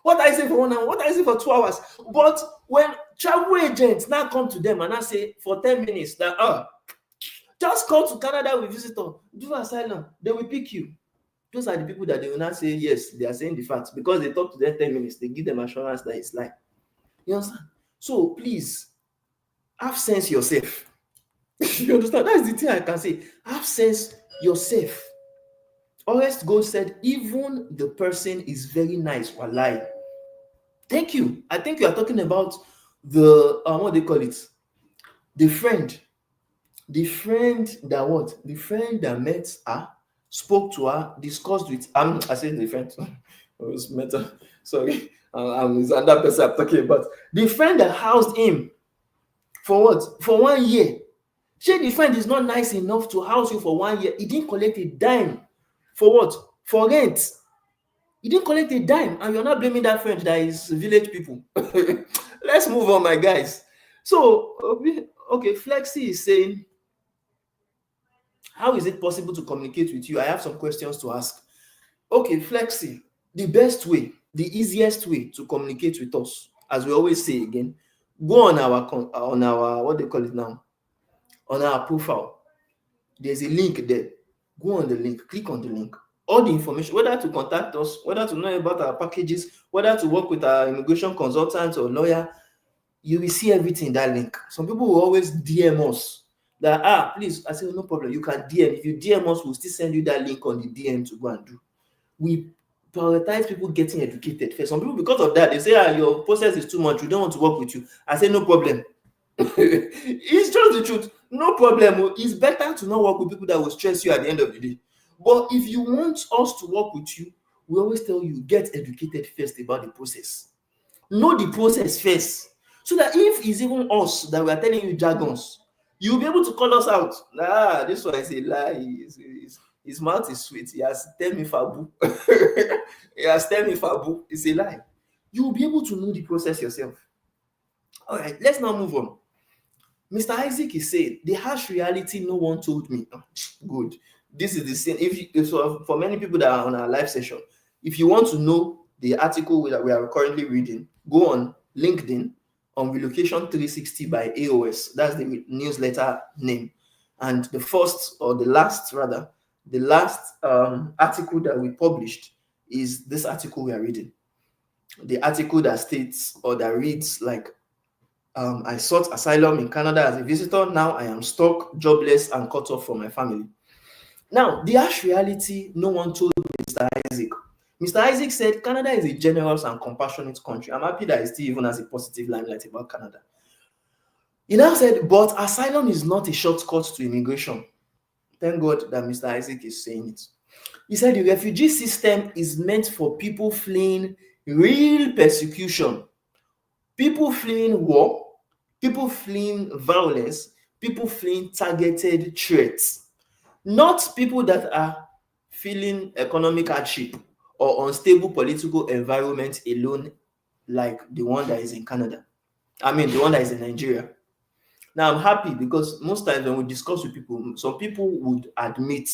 What are you saying for 1 hour? What are you saying for 2 hours? But when travel agents now come to them and I say for 10 minutes that just come to Canada with visitor, do asylum, they will pick you. Those are the people that they will not say yes, they are saying the facts because they talk to them 10 minutes, they give them assurance that it's lie. You understand? So please have sense yourself. You understand? That's the thing I can say. Have sense yourself. A.O.S. Gold said, even the person is very nice or lie. Thank you. I think you are talking about the what they call it, the friend that met her, spoke to her, discussed with I said the friend. It was meta. Sorry, it's another person I'm talking about. The friend that housed him for what? For 1 year. Say the friend is not nice enough to house you for 1 year. He didn't collect a dime. For what? For rent. He didn't collect a dime, and you're not blaming that friend that is village people. Let's move on, my guys. So, okay, Flexi is saying, how is it possible to communicate with you? I have some questions to ask. Okay, Flexi, the best way, the easiest way to communicate with us, as we always say again, go on our what they call it now, on our profile. There's a link there. Go on the link, click on the link. All the information, whether to contact us, whether to know about our packages, whether to work with our immigration consultant or lawyer, you will see everything in that link. Some people will always DM us that, please, I say, no problem, you can DM. If you DM us, we'll still send you that link on the DM to go and do. We prioritize people getting educated first. Some people, because of that, they say, your process is too much, we don't want to work with you. I say, no problem. It's just the truth. No problem. It's better to not work with people that will stress you at the end of the day. But if you want us to work with you, we always tell you, get educated first about the process. Know the process first. So that if it's even us that we are telling you jargons, you'll be able to call us out. This one is a lie. His mouth is sweet. He has tell me fabu. He has tell me fabu. It's a lie. You'll be able to know the process yourself. All right, let's now move on. Mr. Isaac is saying, the harsh reality no one told me. Good. This is the same. So for many people that are on our live session, if you want to know the article that we are currently reading, go on LinkedIn on Relocation 360 by A.O.S. That's the newsletter name. And the last article that we published is this article we are reading. The article that states or that reads like, I sought asylum in Canada as a visitor. Now I am stuck, jobless, and cut off from my family. Now, the harsh reality no one told Mr. Isaac. Mr. Isaac said Canada is a generous and compassionate country. I'm happy that he still even has a positive limelight about Canada. He now said, but asylum is not a shortcut to immigration. Thank God that Mr. Isaac is saying it. He said the refugee system is meant for people fleeing real persecution, people fleeing war, people fleeing violence, people fleeing targeted threats, not people that are feeling economic hardship or unstable political environment alone, like the one that is in Canada. I mean, the one that is in Nigeria. Now, I'm happy because most times when we discuss with people, some people would admit,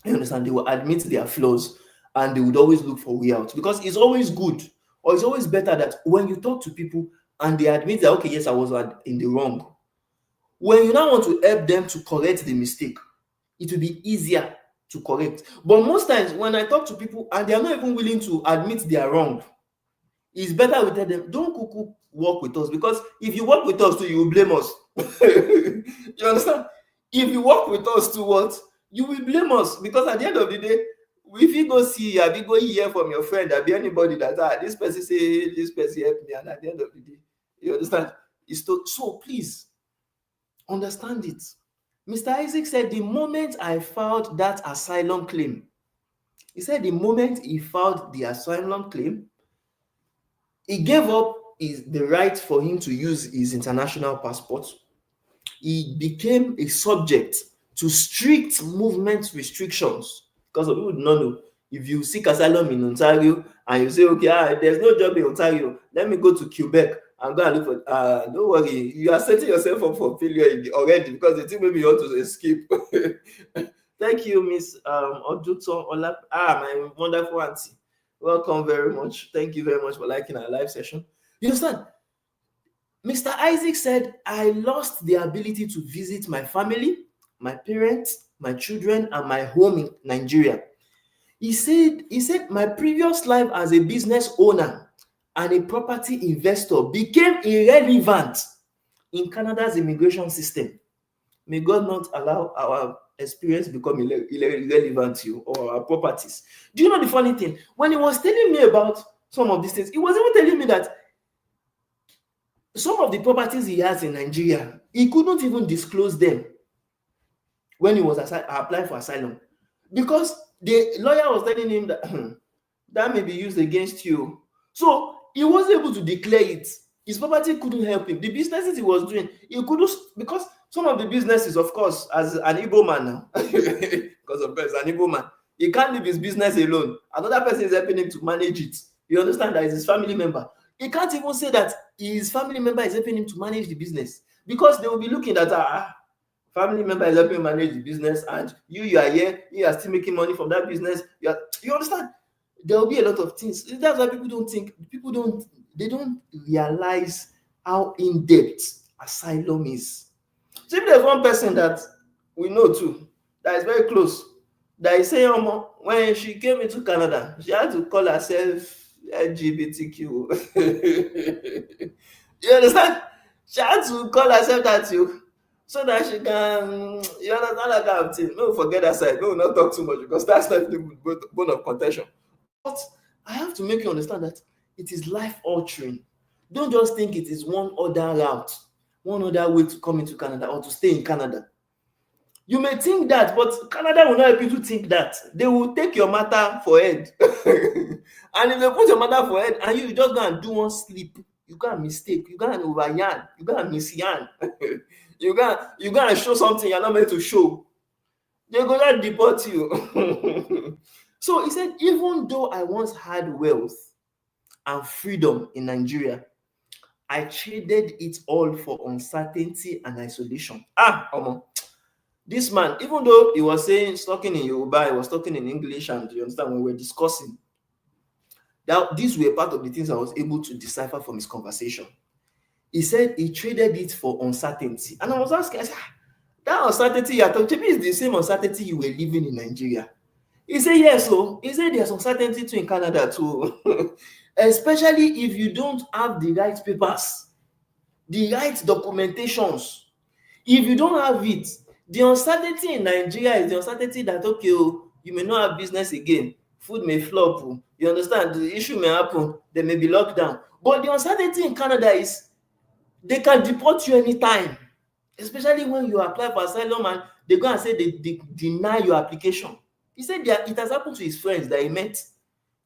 you understand, they will admit their flaws and they would always look for way out because it's always good or it's always better that when you talk to people and they admit that, okay, yes, I was in the wrong. When you now want to help them to correct the mistake, it will be easier to correct. But most times when I talk to people and they are not even willing to admit they are wrong, it's better we tell them, don't cuckoo work with us because if you work with us too, you will blame us. You understand? If you work with us too, what? You will blame us because at the end of the day, if you go see, if you go hear from your friend, there be anybody that this person say this person help me, and at the end of the day, you understand? So please understand it. Mr. Isaac said the moment I filed that asylum claim, he said the moment he filed the asylum claim, he gave up the right for him to use his international passport. He became a subject to strict movement restrictions because some people do not know. If you seek asylum in Ontario and you say, okay, there's no job in Ontario, let me go to Quebec and go and look for don't worry, you are setting yourself up for failure already because the thing maybe you want to escape. Thank you, Miss Oduto Olap. My wonderful auntie. Welcome very much. Thank you very much for liking our live session. You understand? Mr. Isaac said, I lost the ability to visit my family, my parents, my children, and my home in Nigeria. He said, my previous life as a business owner and a property investor became irrelevant in Canada's immigration system. May God not allow our experience become irrelevant to you or our properties. Do you know the funny thing? When he was telling me about some of these things, he was even telling me that some of the properties he has in Nigeria, he couldn't even disclose them when he was applying for asylum because the lawyer was telling him that that may be used against you. So he wasn't able to declare it. His property couldn't help him. The businesses he was doing, he couldn't, because some of the businesses, of course, as an Igbo man now, because of course, an Igbo man, he can't leave his business alone. Another person is helping him to manage it. You understand that it's his family member. He can't even say that his family member is helping him to manage the business because they will be looking at family member is helping manage the business and you are here, you are still making money from that business. You understand? There will be a lot of things. That's why people don't realize how in-depth asylum is. So if there's one person that we know too, that is very close, that is saying when she came into Canada, she had to call herself LGBTQ. You understand? She had to call herself that too, so that she can, you understand that kind of thing. No, forget that side. No, not talk too much because that's not the bone of contention. But I have to make you understand that it is life altering. Don't just think it is one other route, one other way to come into Canada or to stay in Canada. You may think that, but Canada will not help you to think that. They will take your matter for head. And if they put your matter for head and you just go and do one slip, you got a mistake, you got an over yarn, you got a miss yarn. you got to show something you're not meant to show. They're going to deport you. So he said, even though I once had wealth and freedom in Nigeria, I traded it all for uncertainty and isolation. This man, even though he was talking in Yoruba, he was talking in English, and you understand when we were discussing, that these were part of the things I was able to decipher from his conversation. He said he traded it for uncertainty. And I was asking, I said, that uncertainty you are talking is the same uncertainty you were living in Nigeria. He said, yes. So he said there's uncertainty too in Canada too. Especially if you don't have the right papers, the right documentations. If you don't have it, the uncertainty in Nigeria is the uncertainty that, okay, you may not have business again food may flop. You understand? The issue may happen. There may be lockdown. But the uncertainty in Canada is they can deport you anytime, especially when you apply for asylum and they go and say they deny your application. He said that it has happened to his friends that he met.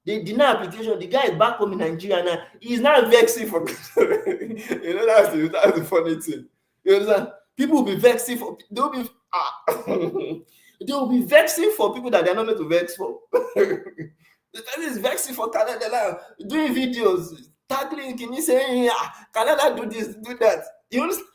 They deny application. The guy is back home in Nigeria now. He's now vexing for that's the funny thing. You understand? People will be vexing for they'll be they will be vexing for people that they're not meant to vex for. The person is vexing for Canada now, doing videos, tackling, can you say, Canada do this, do that. You understand?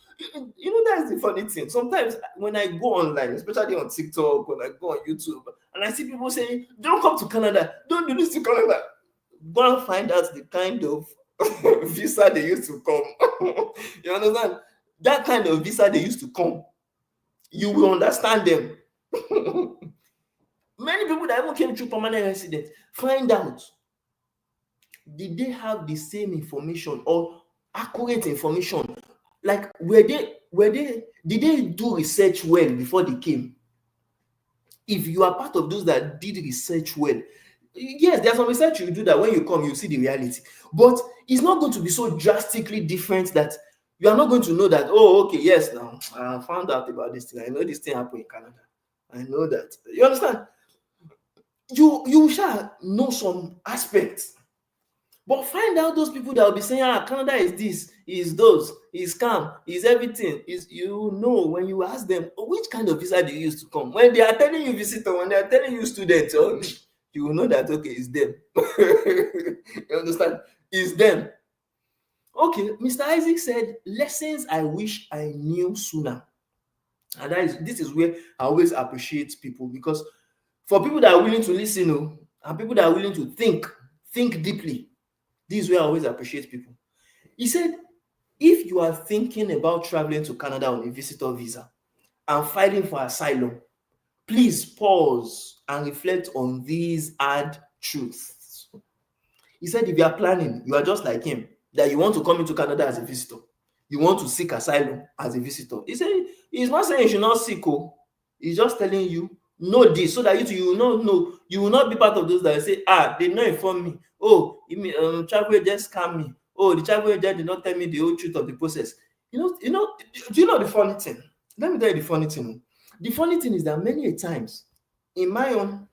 That's the funny thing. Sometimes when I go online, especially on TikTok, when I go on YouTube, and I see people saying, don't come to Canada, don't do this to Canada. Go and find out the kind of visa they used to come. You understand? That kind of visa they used to come. You will understand them. Many people that even came through permanent resident, find out, did they have the same information or accurate information? Like, did they do research well before they came? If you are part of those that did research well, yes, there's some research you do that when you come, you see the reality. But it's not going to be so drastically different that you are not going to know that, oh, okay, yes, now I found out about this thing. I know this thing happened in Canada. I know that. You understand? You shall know some aspects. But find out those people that will be saying, Canada is this, is those, is scam, is everything. When you ask them, which kind of visa do you use to come? When they are telling you visitor, when they are telling you student, you will know that, okay, it's them. You understand? It's them. Okay, Mr. Isaac said, lessons I wish I knew sooner. And this is where I always appreciate people, because for people that are willing to listen, and people that are willing to think deeply, this is where I always appreciate people. He said, if you are thinking about traveling to Canada on a visitor visa and filing for asylum, please pause and reflect on these hard truths. He said, if you are planning, you are just like him, that you want to come into Canada as a visitor, you want to seek asylum as a visitor. He said, he's not saying you should not seek, he's just telling you, know this, so that you will not know, you will not be part of those that say, they not inform me. Travel agent scam me. The travel agent did not tell me the whole truth of the process. Do you know the funny thing? Let me tell you the funny thing. The funny thing is that many times in my own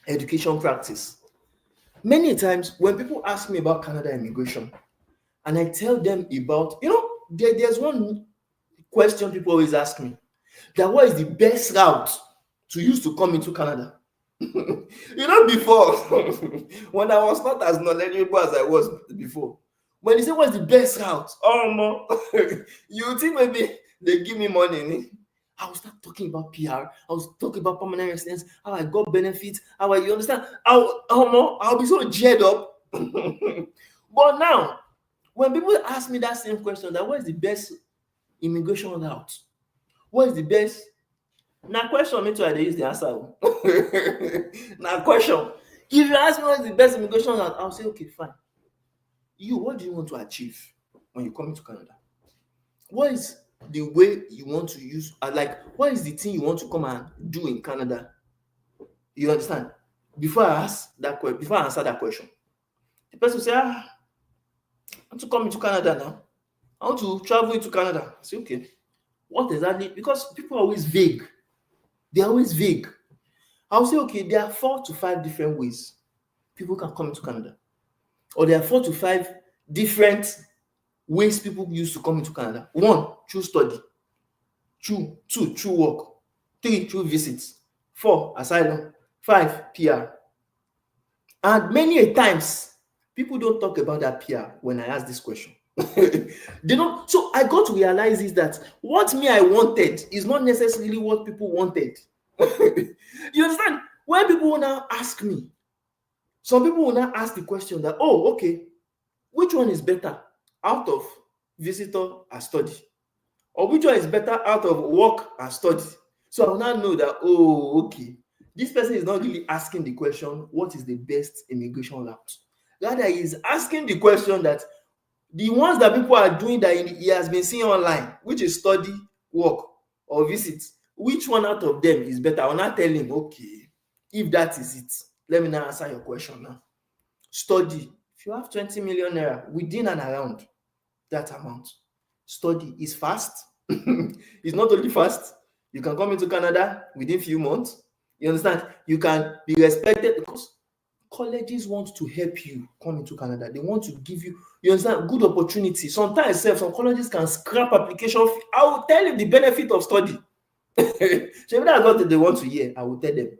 education practice, many times when people ask me about Canada immigration, and I tell them about, there's one question people always ask me, that what is the best route to use to come into Canada? Before, when I was not as knowledgeable as I was before, when they say what's the best route, you think maybe they give me money. I will start talking about PR. I will talk about permanent residence, how I got benefits, you understand? I'll be so geared up. But now, when people ask me that same question, that what is the best immigration route? What is the best? Now question me too, I use the answer. Now question. If you ask me what is the best immigration route, I'll say, okay, fine. What do you want to achieve when you come into Canada? What is the way you want to use, what is the thing you want to come and do in Canada? You understand? Before I answer that question, the person will say, I want to come into Canada now. I want to travel into Canada. I say, okay. What exactly? Because people are always vague. They're always vague. I'll say, okay, there are 4 to 5 different ways people can come into Canada. Or there are 4 to 5 different ways people use to come into Canada. 1, through study. 2, through work. 3, through visits. 4, asylum. 5, PR. And many times, people don't talk about that PR when I ask this question. They don't. So I got to realize is that what I wanted is not necessarily what people wanted. You understand? When people will now ask me, some people will now ask the question that, okay, which one is better out of visitor and study? Or which one is better out of work and study? So I will now know that, okay, this person is not really asking the question, what is the best immigration route? Rather, he is asking the question that the ones that people are doing that he has been seeing online, which is study, work, or visit, which one out of them is better? I will not tell him, okay, if that is it, Let me now answer your question now. Study. If you have 20 million naira within and around that amount, study is fast. It's not only fast, you can come into Canada within few months. You understand? You can be respected because colleges want to help you come into Canada. They want to give you, you understand, good opportunity. Sometimes some colleges can scrap application fee. I will tell you the benefit of study. So if that's what they want to hear, I will tell them.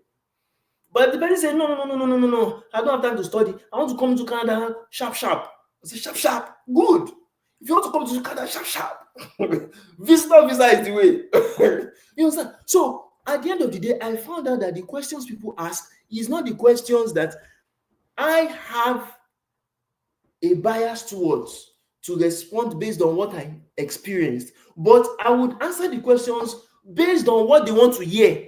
But the person say, no, no, no, no, no, no, no, no. I don't have time to study. I want to come to Canada sharp, sharp. I say, sharp, sharp. Good. If you want to come to Canada sharp, sharp. Visitor visa is the way. You understand? So at the end of the day, I found out that the questions people ask is not the questions that I have a bias towards to respond based on what I experienced. But I would answer the questions based on what they want to hear.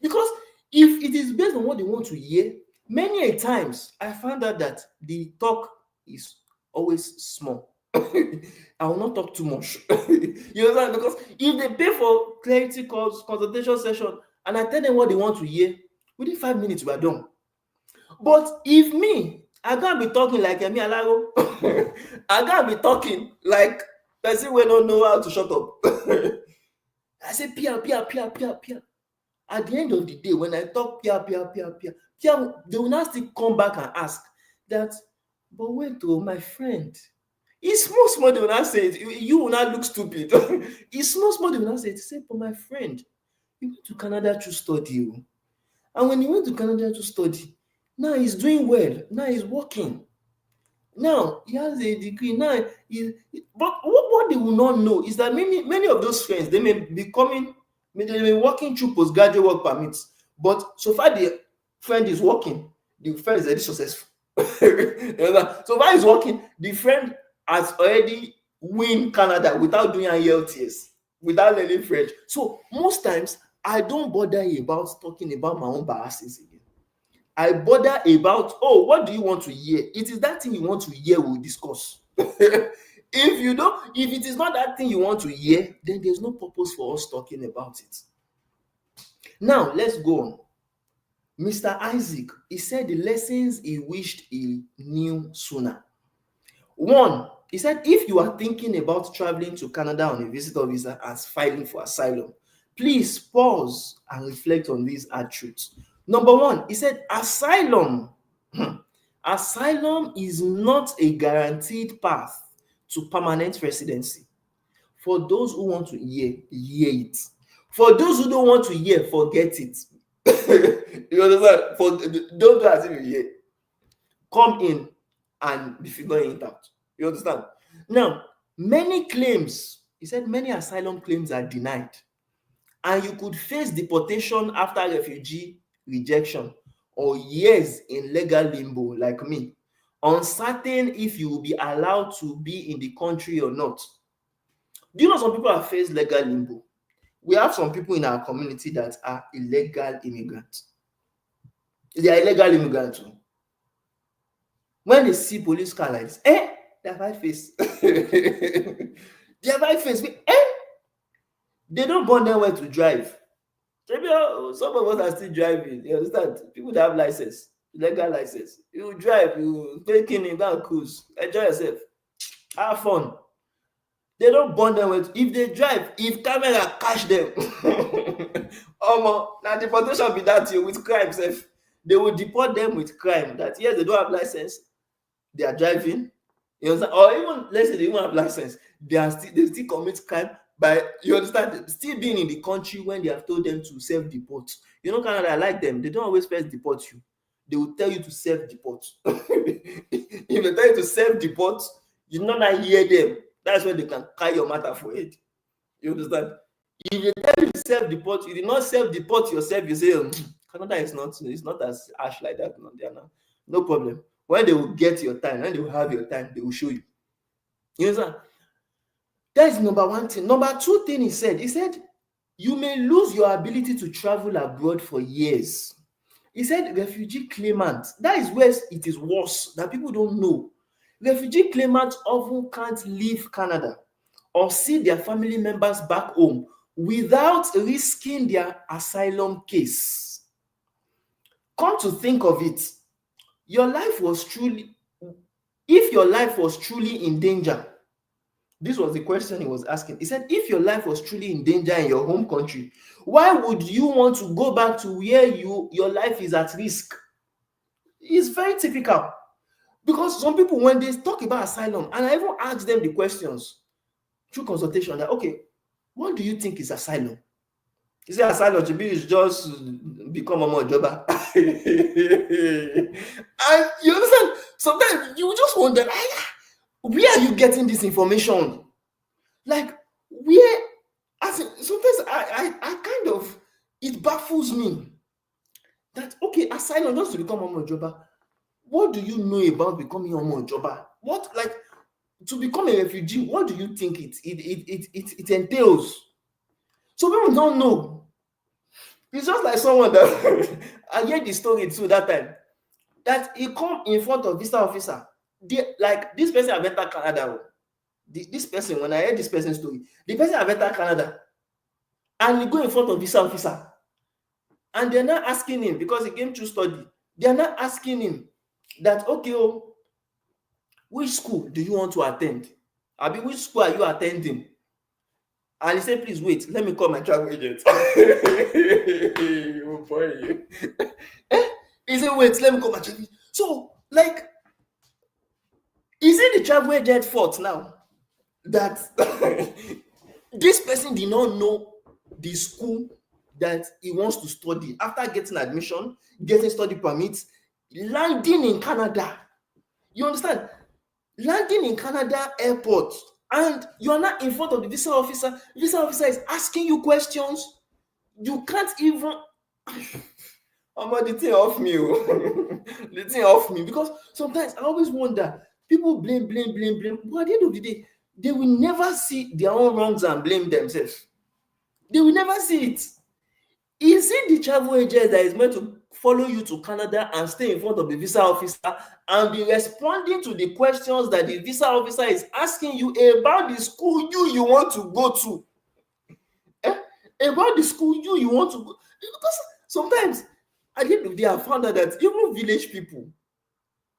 Because if it is based on what they want to hear, many a times I found out that the talk is always small. I will not talk too much. You understand? Because if they pay for clarity calls, consultation session, and I tell them what they want to hear, within 5 minutes we are done. But if me, I can't be talking like Emi Alaro. I can't be talking like person wey no know how to shut up. I say pia, pia, pia, pia, pia. At the end of the day, when I talk pia, pia, pia, pia, pia, they will now still come back and ask that, but wait, oh, my friend. It's small, small, they will not say it. You will not look stupid. It's small, small, they will not say it. Say, but my friend, you went to Canada to study. Oh. And when you went to Canada to study, now he's doing well. Now he's working. Now he has a degree. Now, but what they will not know is that many of those friends, they may be coming, they may be working through postgraduate work permits. But so far the friend is working, the friend is already successful. So far he's working, the friend has already win Canada without doing an ELTS, without learning French. So most times I don't bother about talking about my own biases again. I bother about, oh, what do you want to hear? It is that thing you want to hear we'll discuss. If you don't, if it is not that thing you want to hear, then there's no purpose for us talking about it. Now let's go on. Mr. Isaac, he said the lessons he wished he knew sooner. One, he said if you are thinking about traveling to Canada on a visitor visa as filing for asylum, please pause and reflect on these truths. Number one, he said asylum. Asylum is not a guaranteed path to permanent residency. For those who want to hear it. For those who don't want to hear, forget it. You understand? Don't do as if you hear. Come in and be figuring it out. You understand? Now, many claims, he said many asylum claims are denied. And you could face deportation after refugee rejection or years in legal limbo like me, uncertain if you will be allowed to be in the country or not. Do you know some people have faced legal limbo? We have some people in our community that are illegal immigrants. They are illegal immigrants too. When they see police car like this, they have high face. They have high face. They don't born them where to drive. Maybe some of us are still driving. You understand? People that have license, legal license. You drive, you take in, go and cruise, enjoy yourself, have fun. They don't born them with. If they drive, if camera catch them, now deportation be that you with crime sef. They will deport them with crime. That yes, they don't have license, they are driving. You understand? Or even let's say they don't have license, they still commit crime by, you understand, still being in the country when they have told them to self-deport. You know, Canada, I like them. They don't always first deport you. They will tell you to self-deport. If they tell you to self-deport, you do not hear them. That's when they can carry your matter for it. You understand? If they tell you to self-deport, you did not self-deport yourself, you say, Canada is not, it's not as harsh like that. No problem. When they will get your time, when they will have your time, they will show you. You understand? That is number one thing. Number two thing he said, you may lose your ability to travel abroad for years. He said refugee claimants, that is where it is worse, that people don't know. Refugee claimants often can't leave Canada or see their family members back home without risking their asylum case. come to think of it, your life was truly, if your life was truly in danger, this was the question he was asking. He said, if your life was truly in danger in your home country, why would you want to go back to where your life is at risk? It's very typical. Because some people, when they talk about asylum, and I even ask them the questions through consultation, that, okay, what do you think is asylum? You say asylum to be is just become a more jobber. And you understand? Sometimes you just wonder, where are you getting this information? Like, where? Sometimes I kind of, it baffles me that, okay, asylum just to become a more jobber. What do you know about becoming a more jobber? What, like, to become a refugee, what do you think it entails? So people don't know. It's just like someone that I heard the story too that time, that he come in front of visa officer. Like, this person have entered Canada. This person, when I heard this person's story, the person have entered Canada and he go in front of visa officer, and they're not asking him, because he came to study, they're not asking him that, okay, oh, which school do you want to attend? Abi, which school are you attending? And he said, please wait, let me call my travel agent. Oh boy. He said, wait, let me call my travel agent. So, like, is it the travel agent fault now that this person did not know the school that he wants to study after getting admission, getting study permits, landing in Canada? You understand? Landing in Canada airport, and you are not in front of the visa officer. Visa officer is asking you questions. You can't even. The thing off me. The thing off me, because sometimes I always wonder. People blame, but at the end of the day, they will never see their own wrongs and blame themselves. They will never see it. Is it the travel agent that is meant to follow you to Canada and stay in front of the visa officer and be responding to the questions that the visa officer is asking you about the school you want to go to? About the school you want to go? Because sometimes, at the end of the day, I found out that even village people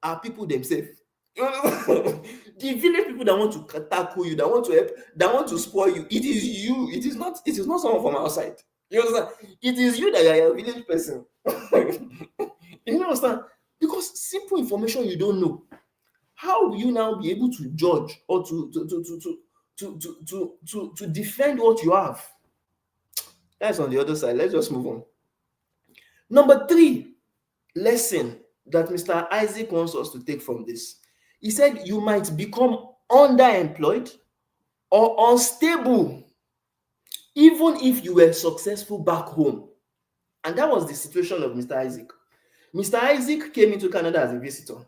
are people themselves. The village people that want to tackle you, that want to help, that want to spoil you, it is you. It is not someone from outside. You understand? It is you that are a village person. You understand? Because simple information you don't know, how will you now be able to judge or to defend what you have? That's on the other side. Let's just move on. Number 3 lesson that Mr. Isaac wants us to take from this. He said you might become underemployed or unstable even if you were successful back home. And that was the situation of Mr. Isaac. Mr. Isaac came into Canada as a visitor.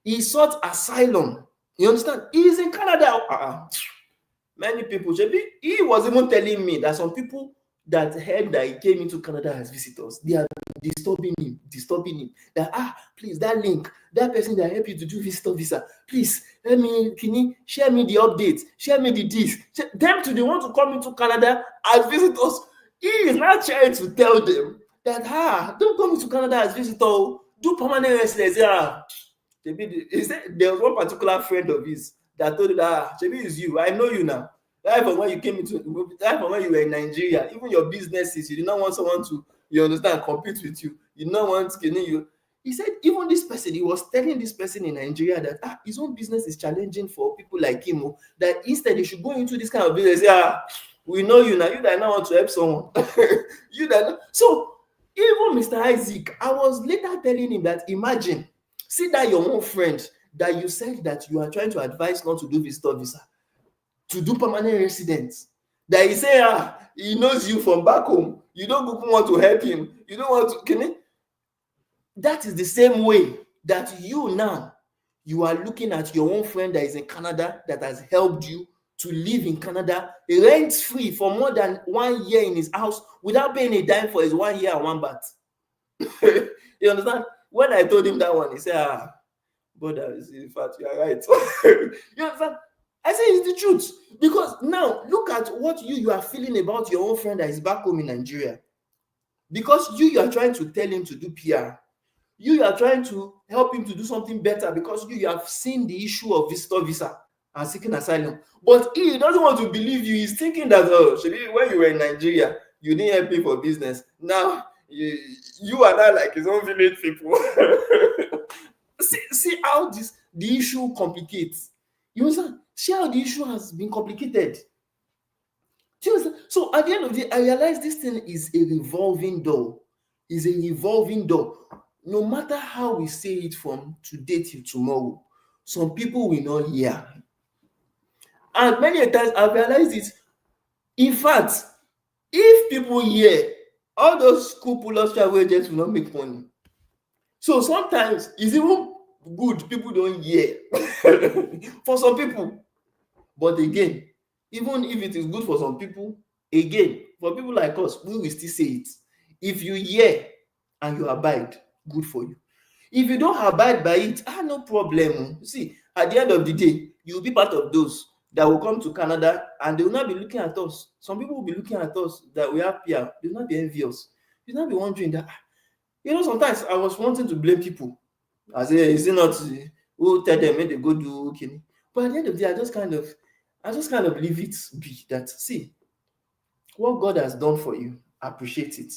He sought asylum. You understand? He is in Canada. Many people, he was even telling me that some people that heard that he came into Canada as visitors, they are disturbing him. That, please, that link, that person that helped you to do visitor visa, please, can you share me the updates, share me the this. Them too, they want to come into Canada as visitors. He is not trying to tell them that, don't come into Canada as visitor, do permanent residence. He said there was one particular friend of his that told him that, Shebi, is you. I know you now. Right from when you came into, right from when you were in Nigeria, even your businesses, you did not want someone to, you understand, compete with you. You did not want you. He said even this person, he was telling this person in Nigeria that his own business is challenging for people like him. That instead he should go into this kind of business. We know you now. You that now want to help someone. You that now. So even Mr. Isaac, I was later telling him that, imagine, see that your own friend that you said that you are trying to advise not to do visitor visa, to do permanent residence, that he say he knows you from back home, you don't even want to help him, you don't want to, that is the same way that you now, you are looking at your own friend that is in Canada that has helped you to live in Canada rent free for more than 1 year in his house without paying a dime for his 1 year and 1 baht. You understand? When I told him that one, he said, brother, in fact, you are right. You understand? I say it's the truth. Because now, look at what you are feeling about your own friend that is back home in Nigeria. Because you are trying to tell him to do PR. You are trying to help him to do something better because you have seen the issue of visitor visa and seeking asylum. But he doesn't want to believe you. He's thinking that, oh, shebi when you were in Nigeria, you didn't help me for business. Now you are now like his own village people. See how the issue complicates. You understand? See how the issue has been complicated. Do you understand? So at the end of the day, I realize this thing is a revolving door. Is a revolving door. No matter how we say it from today till tomorrow, some people will not hear. And many a times I've realized it. In fact, if people hear, all those scrupulous travel agents will not make money. So sometimes it's even good people don't hear for some people. But again, even if it is good for some people, again, for people like us, we will still say it. If you hear and you abide, good for you. If you don't abide by it, no problem. See, at the end of the day, you will be part of those that will come to Canada and they will not be looking at us. Some people will be looking at us that we have PR. They will not be envious. You will not be wondering that, sometimes I was wanting to blame people. I say, is it not who tell them when they go do kini? But at the end of the day, I just kind of leave it be that, see, what God has done for you, appreciate it.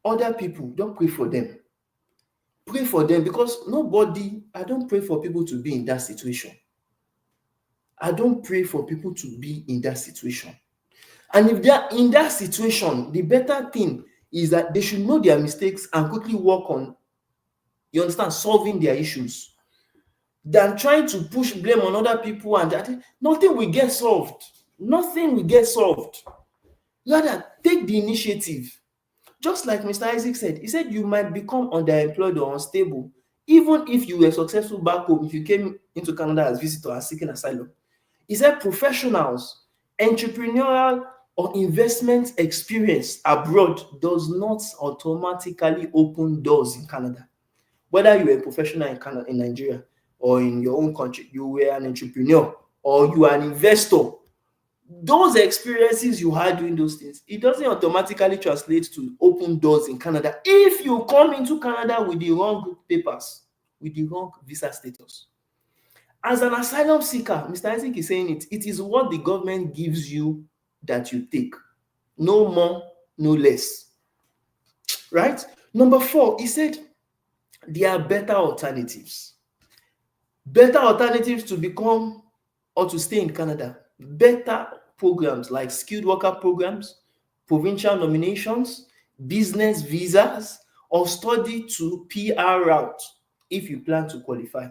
Other people, don't pray for them. Pray for them because I don't pray for people to be in that situation. I don't pray for people to be in that situation. And if they are in that situation, the better thing is that they should know their mistakes and quickly work on, you understand, solving their issues, than trying to push blame on other people, and that nothing will get solved. Nothing will get solved. Rather, take the initiative. Just like Mr. Isaac said, he said you might become underemployed or unstable even if you were successful back home, if you came into Canada as visitor and seeking asylum. He said professionals, entrepreneurial or investment experience abroad does not automatically open doors in Canada. Whether you were a professional in Canada, in Nigeria, or in your own country, you were an entrepreneur or you are an investor, those experiences you had doing those things, it doesn't automatically translate to open doors in Canada if you come into Canada with the wrong papers, with the wrong visa status. As an asylum seeker, Mr. Isaac is saying it is what the government gives you that you take. No more, no less. Right? Number 4, he said there are better alternatives. Better alternatives to become or to stay in Canada. Better programs like skilled worker programs, provincial nominations, business visas, or study to PR route if you plan to qualify.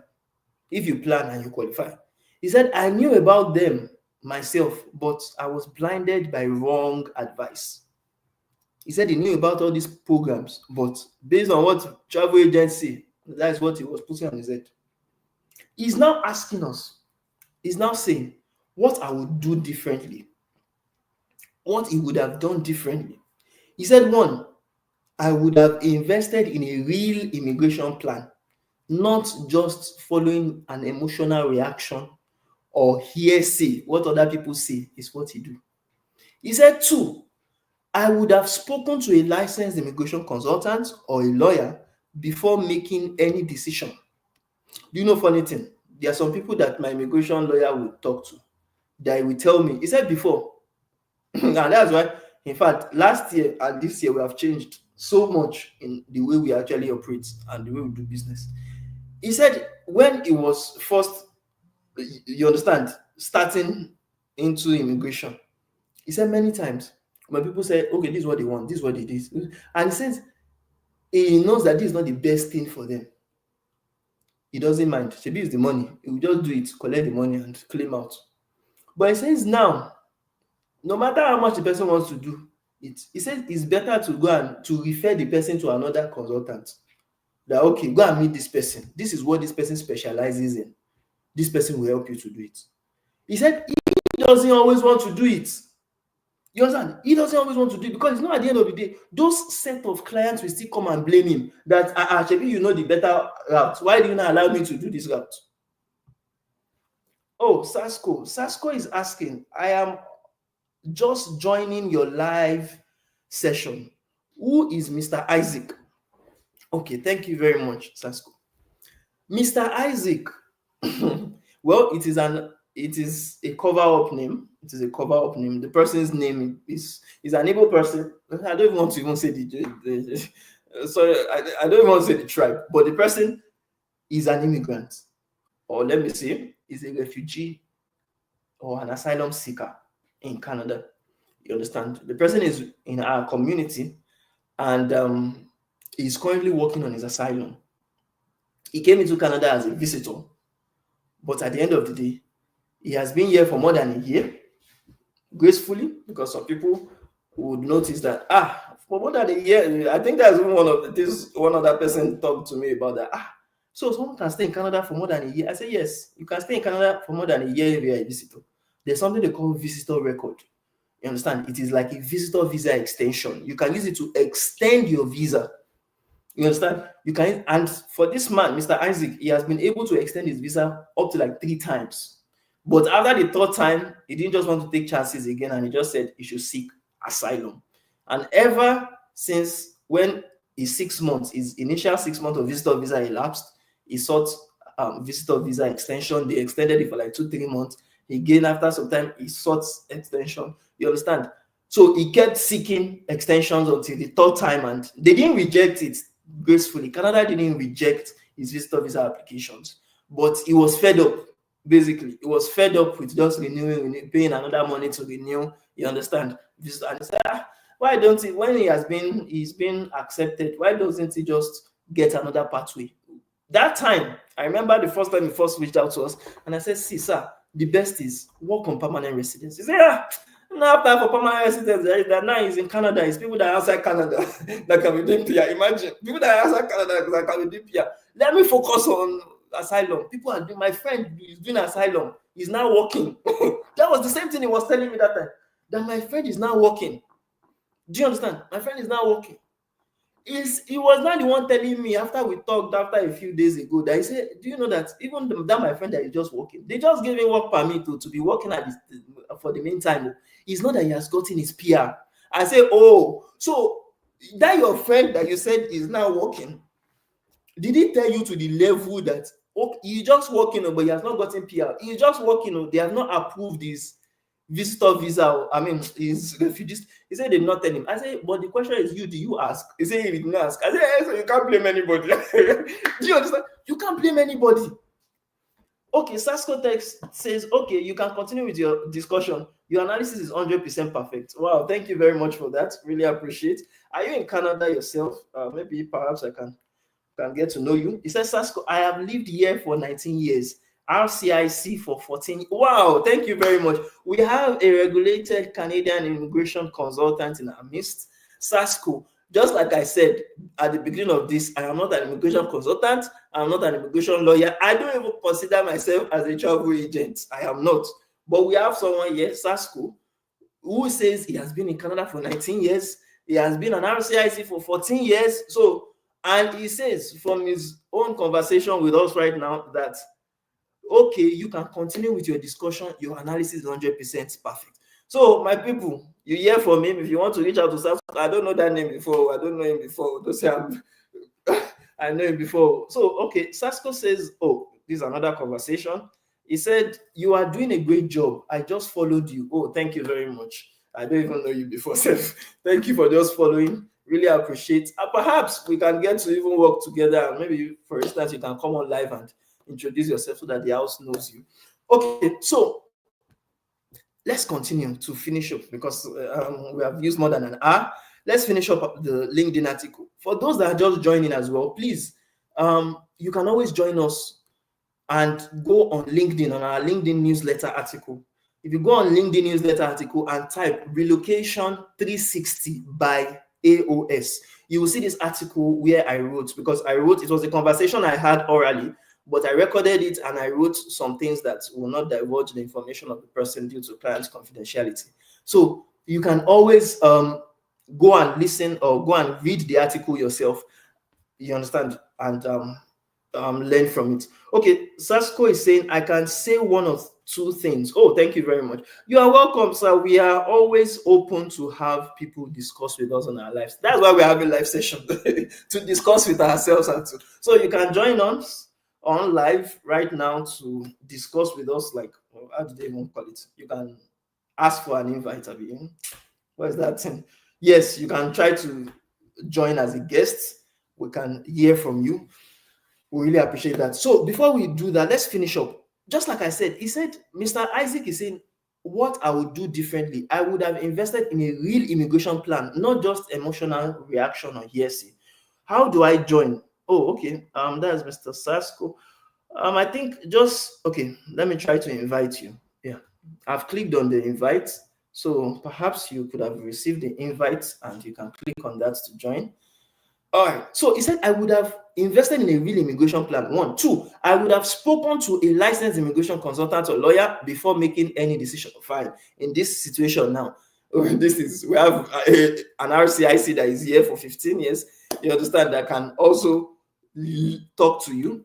If you plan and you qualify. He said, I knew about them myself, but I was blinded by wrong advice. He said he knew about all these programs, but based on what travel agency, that's what he was putting on his head. He's now asking us, he's now saying what I would do differently, what he would have done differently. He said, one, I would have invested in a real immigration plan, not just following an emotional reaction or hearsay. What other people say is what he do. He said, two, I would have spoken to a licensed immigration consultant or a lawyer before making any decision. Do you know funny thing? There are some people that my immigration lawyer will talk to that will tell me, he said before, and that's why, in fact, last year and this year we have changed so much in the way we actually operate and the way we do business. He said when he was first, you understand, starting into immigration, he said many times when people say, okay, this is what they want, this is what it is, and he says he knows that this is not the best thing for them. He doesn't mind. Shebi is the money. He will just do it, collect the money and claim out. But he says now, no matter how much the person wants to do it, he says it's better to go and to refer the person to another consultant. That okay, go and meet this person. This is what this person specializes in. This person will help you to do it. He said he doesn't always want to do it. You understand? He doesn't always want to do it because it's not at the end of the day. Those set of clients will still come and blame him that Shebi, you know the better route. Why do you not allow me to do this route? Oh, Sasco is asking, I am just joining your live session. Who is Mr. Isaac? Okay, thank you very much, Sasko. Mr. Isaac. Well, it is a cover up name. It is a cover up name. The person's name is an Igbo person. I don't even want to even say sorry, I don't even want to say the tribe, but the person is an immigrant, or let me say, is a refugee or an asylum seeker in Canada. You understand? The person is in our community, and he's currently working on his asylum. He came into Canada as a visitor, but at the end of the day, he has been here for more than a year, gracefully, because some people would notice that, for more than a year, I think that's one of the things one other person talked to me about that. So someone can stay in Canada for more than a year. I say, yes, you can stay in Canada for more than a year if you're a visitor. There's something they call visitor record. You understand? It is like a visitor visa extension. You can use it to extend your visa. You understand? You can, and for this man, Mr. Isaac, he has been able to extend his visa up to like 3 times. But after the third time, he didn't just want to take chances again, and he just said he should seek asylum. And ever since when his initial 6 months of visitor visa elapsed, he sought visitor visa extension. They extended it for like 2, 3 months. Again, after some time, he sought extension. You understand? So he kept seeking extensions until the third time, and they didn't reject it gracefully. Canada didn't reject his visitor visa applications, but he was fed up. Basically, he was fed up with just paying another money to renew. You understand? And he said, why don't he? When he's been accepted, why doesn't he just get another pathway? That time, I remember the first time he first reached out to us, and I said, see, sir, the best is work on permanent residence. He said, no apply for permanent residence. That now he's in Canada. It's people that are outside Canada that can be doing PR. Imagine people that are outside Canada that can be doing PR. Let me focus on asylum. People are doing. My friend is doing asylum. He's now working. That was the same thing he was telling me that time. That my friend is now working. Do you understand? My friend is now working. He was not the one telling me after we talked after a few days ago that he said, do you know that even that my friend that is just working, they just gave him work permit to be working at this for the meantime. It's not that he has gotten his PR. I say, oh, so that your friend that you said is now working, did he tell you to the level that, okay, he's just working, but he has not gotten PR? He's just working, they have not approved his visitor visa. I mean, his refugees. He said they not tell him. I said, but the question is, do you ask? He said he did not ask. I said, so you can't blame anybody. Do you understand? You can't blame anybody. Okay, Sasko text says, okay, you can continue with your discussion. Your analysis is 100% perfect. Wow, thank you very much for that. Really appreciate. Are you in Canada yourself? Maybe perhaps I can get to know you. He says, Sasko, I have lived here for 19 years. RCIC for 14. Wow, thank you very much. We have a regulated Canadian immigration consultant in our midst, Sasko. Just like I said at the beginning of this, I am not an immigration consultant. I am not an immigration lawyer. I don't even consider myself as a travel agent. I am not. But we have someone here, Sasko, who says he has been in Canada for 19 years. He has been an RCIC for 14 years. So, and he says from his own conversation with us right now that, okay, you can continue with your discussion. Your analysis is 100% perfect. So, my people, you hear from him. If you want to reach out to South, I don't know that name before. I don't know him before. Don't say I know him before. So, okay, Sasko says, oh, this is another conversation. He said, you are doing a great job. I just followed you. Oh, thank you very much. I don't even know you before, Seth. Thank you for just following. Really appreciate. Perhaps we can get to even work together. And maybe, for instance, you can come on live and introduce yourself so that the house knows you. Okay, so let's continue to finish up because we have used more than an hour. Let's finish up the LinkedIn article. For those that are just joining as well, please, you can always join us and go on LinkedIn on our LinkedIn newsletter article. If you go on LinkedIn newsletter article and type relocation 360 by A.O.S, you will see this article where I wrote, because it was a conversation I had orally, but I recorded it and I wrote some things that will not divulge the information of the person due to client confidentiality. So you can always go and listen or go and read the article yourself. You understand? And learn from it. Okay, Sasko is saying I can say one of two things. Oh, thank you very much. You are welcome, sir. We are always open to have people discuss with us on our lives. That's why we're having live session to discuss with ourselves and to. So you can join us on live right now to discuss with us. Like, how do they even call it? You can ask for an invite. I mean, what is that thing? Yes, you can try to join as a guest. We can hear from you. We really appreciate that. So before we do that, let's finish up. Just like I said, he said, Mr. Isaac is saying, what I would do differently, I would have invested in a real immigration plan, not just emotional reaction or hearsay. How do I join? Oh, okay. That's Mr. Sasko. I think just okay. Let me try to invite you. Yeah, I've clicked on the invite, so perhaps you could have received the invite and you can click on that to join. All right. So he said, I would have invested in a real immigration plan. One. Two, I would have spoken to a licensed immigration consultant or lawyer before making any decision. Fine. In this situation now, we have an RCIC that is here for 15 years. You understand, that can also talk to you.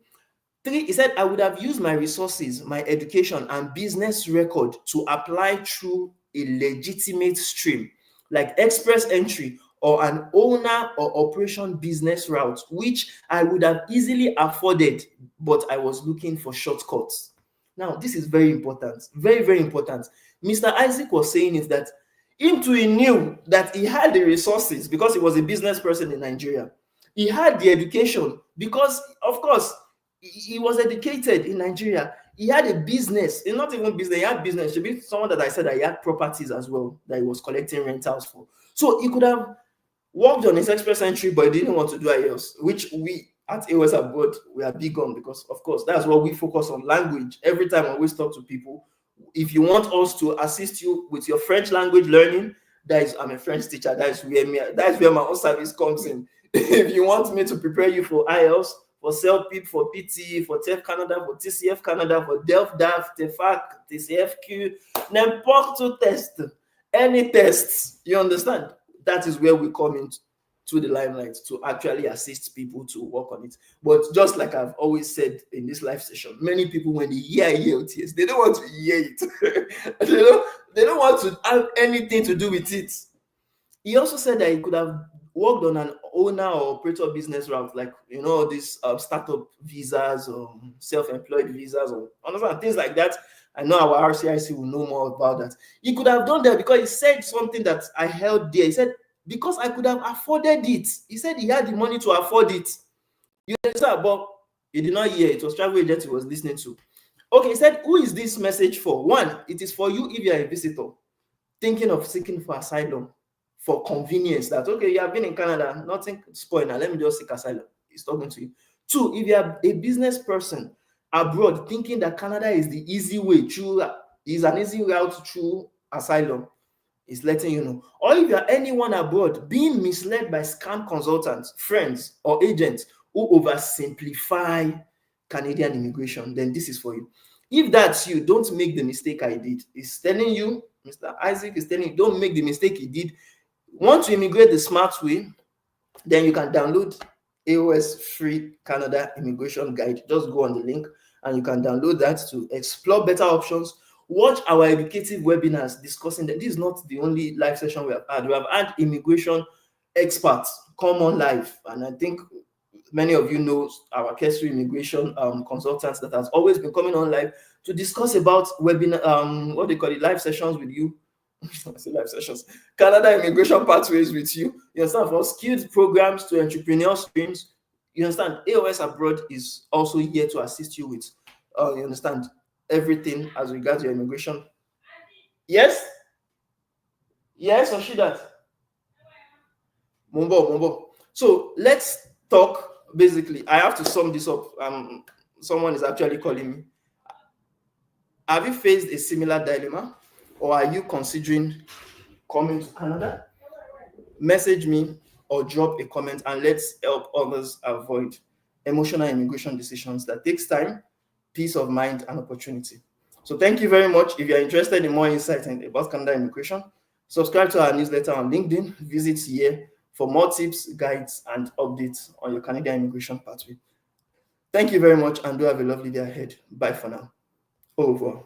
Three, he said, I would have used my resources, my education, and business record to apply through a legitimate stream, like express entry or an owner or operation business route, which I would have easily afforded, but I was looking for shortcuts. Now, this is very important, very, very important. Mr. Isaac was saying is that him too, he knew that he had the resources because he was a business person in Nigeria. He had the education because, of course, he was educated in Nigeria. He had a business, not even business, he had business. Should be someone that I said that he had properties as well that he was collecting rentals for. So he could have worked on his express entry, but he didn't want to do IELTS, which we at A.O.S abroad we are big on because, of course, that's what we focus on, language. Every time I always talk to people, if you want us to assist you with your French language learning, that is, I'm a French teacher. That is where my own service comes in. If you want me to prepare you for IELTS, for CELPIP, for PT, for TEF Canada, for TCF Canada, for DELF, DAF, TEFAC, TCFQ, n'importe test, any tests, you understand? That is where we come into the limelight to actually assist people to work on it. But just like I've always said in this live session, many people, when they hear ELTS, they don't want to hear it. They don't want to have anything to do with it. He also said that he could have worked on an owner or operator business route, like these startup visas or self-employed visas or understand things like that. I know our RCIC will know more about that. He could have done that because he said something that I held dear. He said, because I could have afforded it. He said he had the money to afford it. You understand? But he did not hear. It was travel agent he was listening to. Okay, he said, who is this message for? One, it is for you if you are a visitor thinking of seeking for asylum for convenience, that okay, you have been in Canada, nothing spoiled now, let me just seek asylum. He's talking to you. Two, if you are a business person abroad thinking that Canada is the easy way through, is an easy route through asylum, is letting you know. Or if you are anyone abroad being misled by scam consultants, friends, or agents who oversimplify Canadian immigration, then this is for you. If that's you, don't make the mistake I did. He's telling you, Mr. Isaac is telling you, don't make the mistake he did. Want to immigrate the smart way, then you can download A.O.S free Canada immigration guide. Just go on the link and you can download that to explore better options. Watch our educative webinars discussing that. This is not the only live session we have had. We have had immigration experts come on live, and I think many of you know our Kesri immigration consultants that has always been coming on live to discuss about webinar, what they call it, live sessions with you. I say live sessions, Canada immigration pathways with you. You understand? From skilled programs to entrepreneur streams. You understand? A.O.S abroad is also here to assist you with, you understand, everything as regards your immigration. Yes, yes, or she that. Mumbo. So let's talk. Basically, I have to sum this up. Someone is actually calling me. Have you faced a similar dilemma, or are you considering coming to Canada? Message me or drop a comment, and let's help others avoid emotional immigration decisions that takes time, peace of mind, and opportunity. So thank you very much. If you're interested in more insight about Canada immigration, subscribe to our newsletter on LinkedIn. Visit here for more tips, guides, and updates on your Canadian immigration pathway. Thank you very much and do have a lovely day ahead. Bye for now. Au revoir.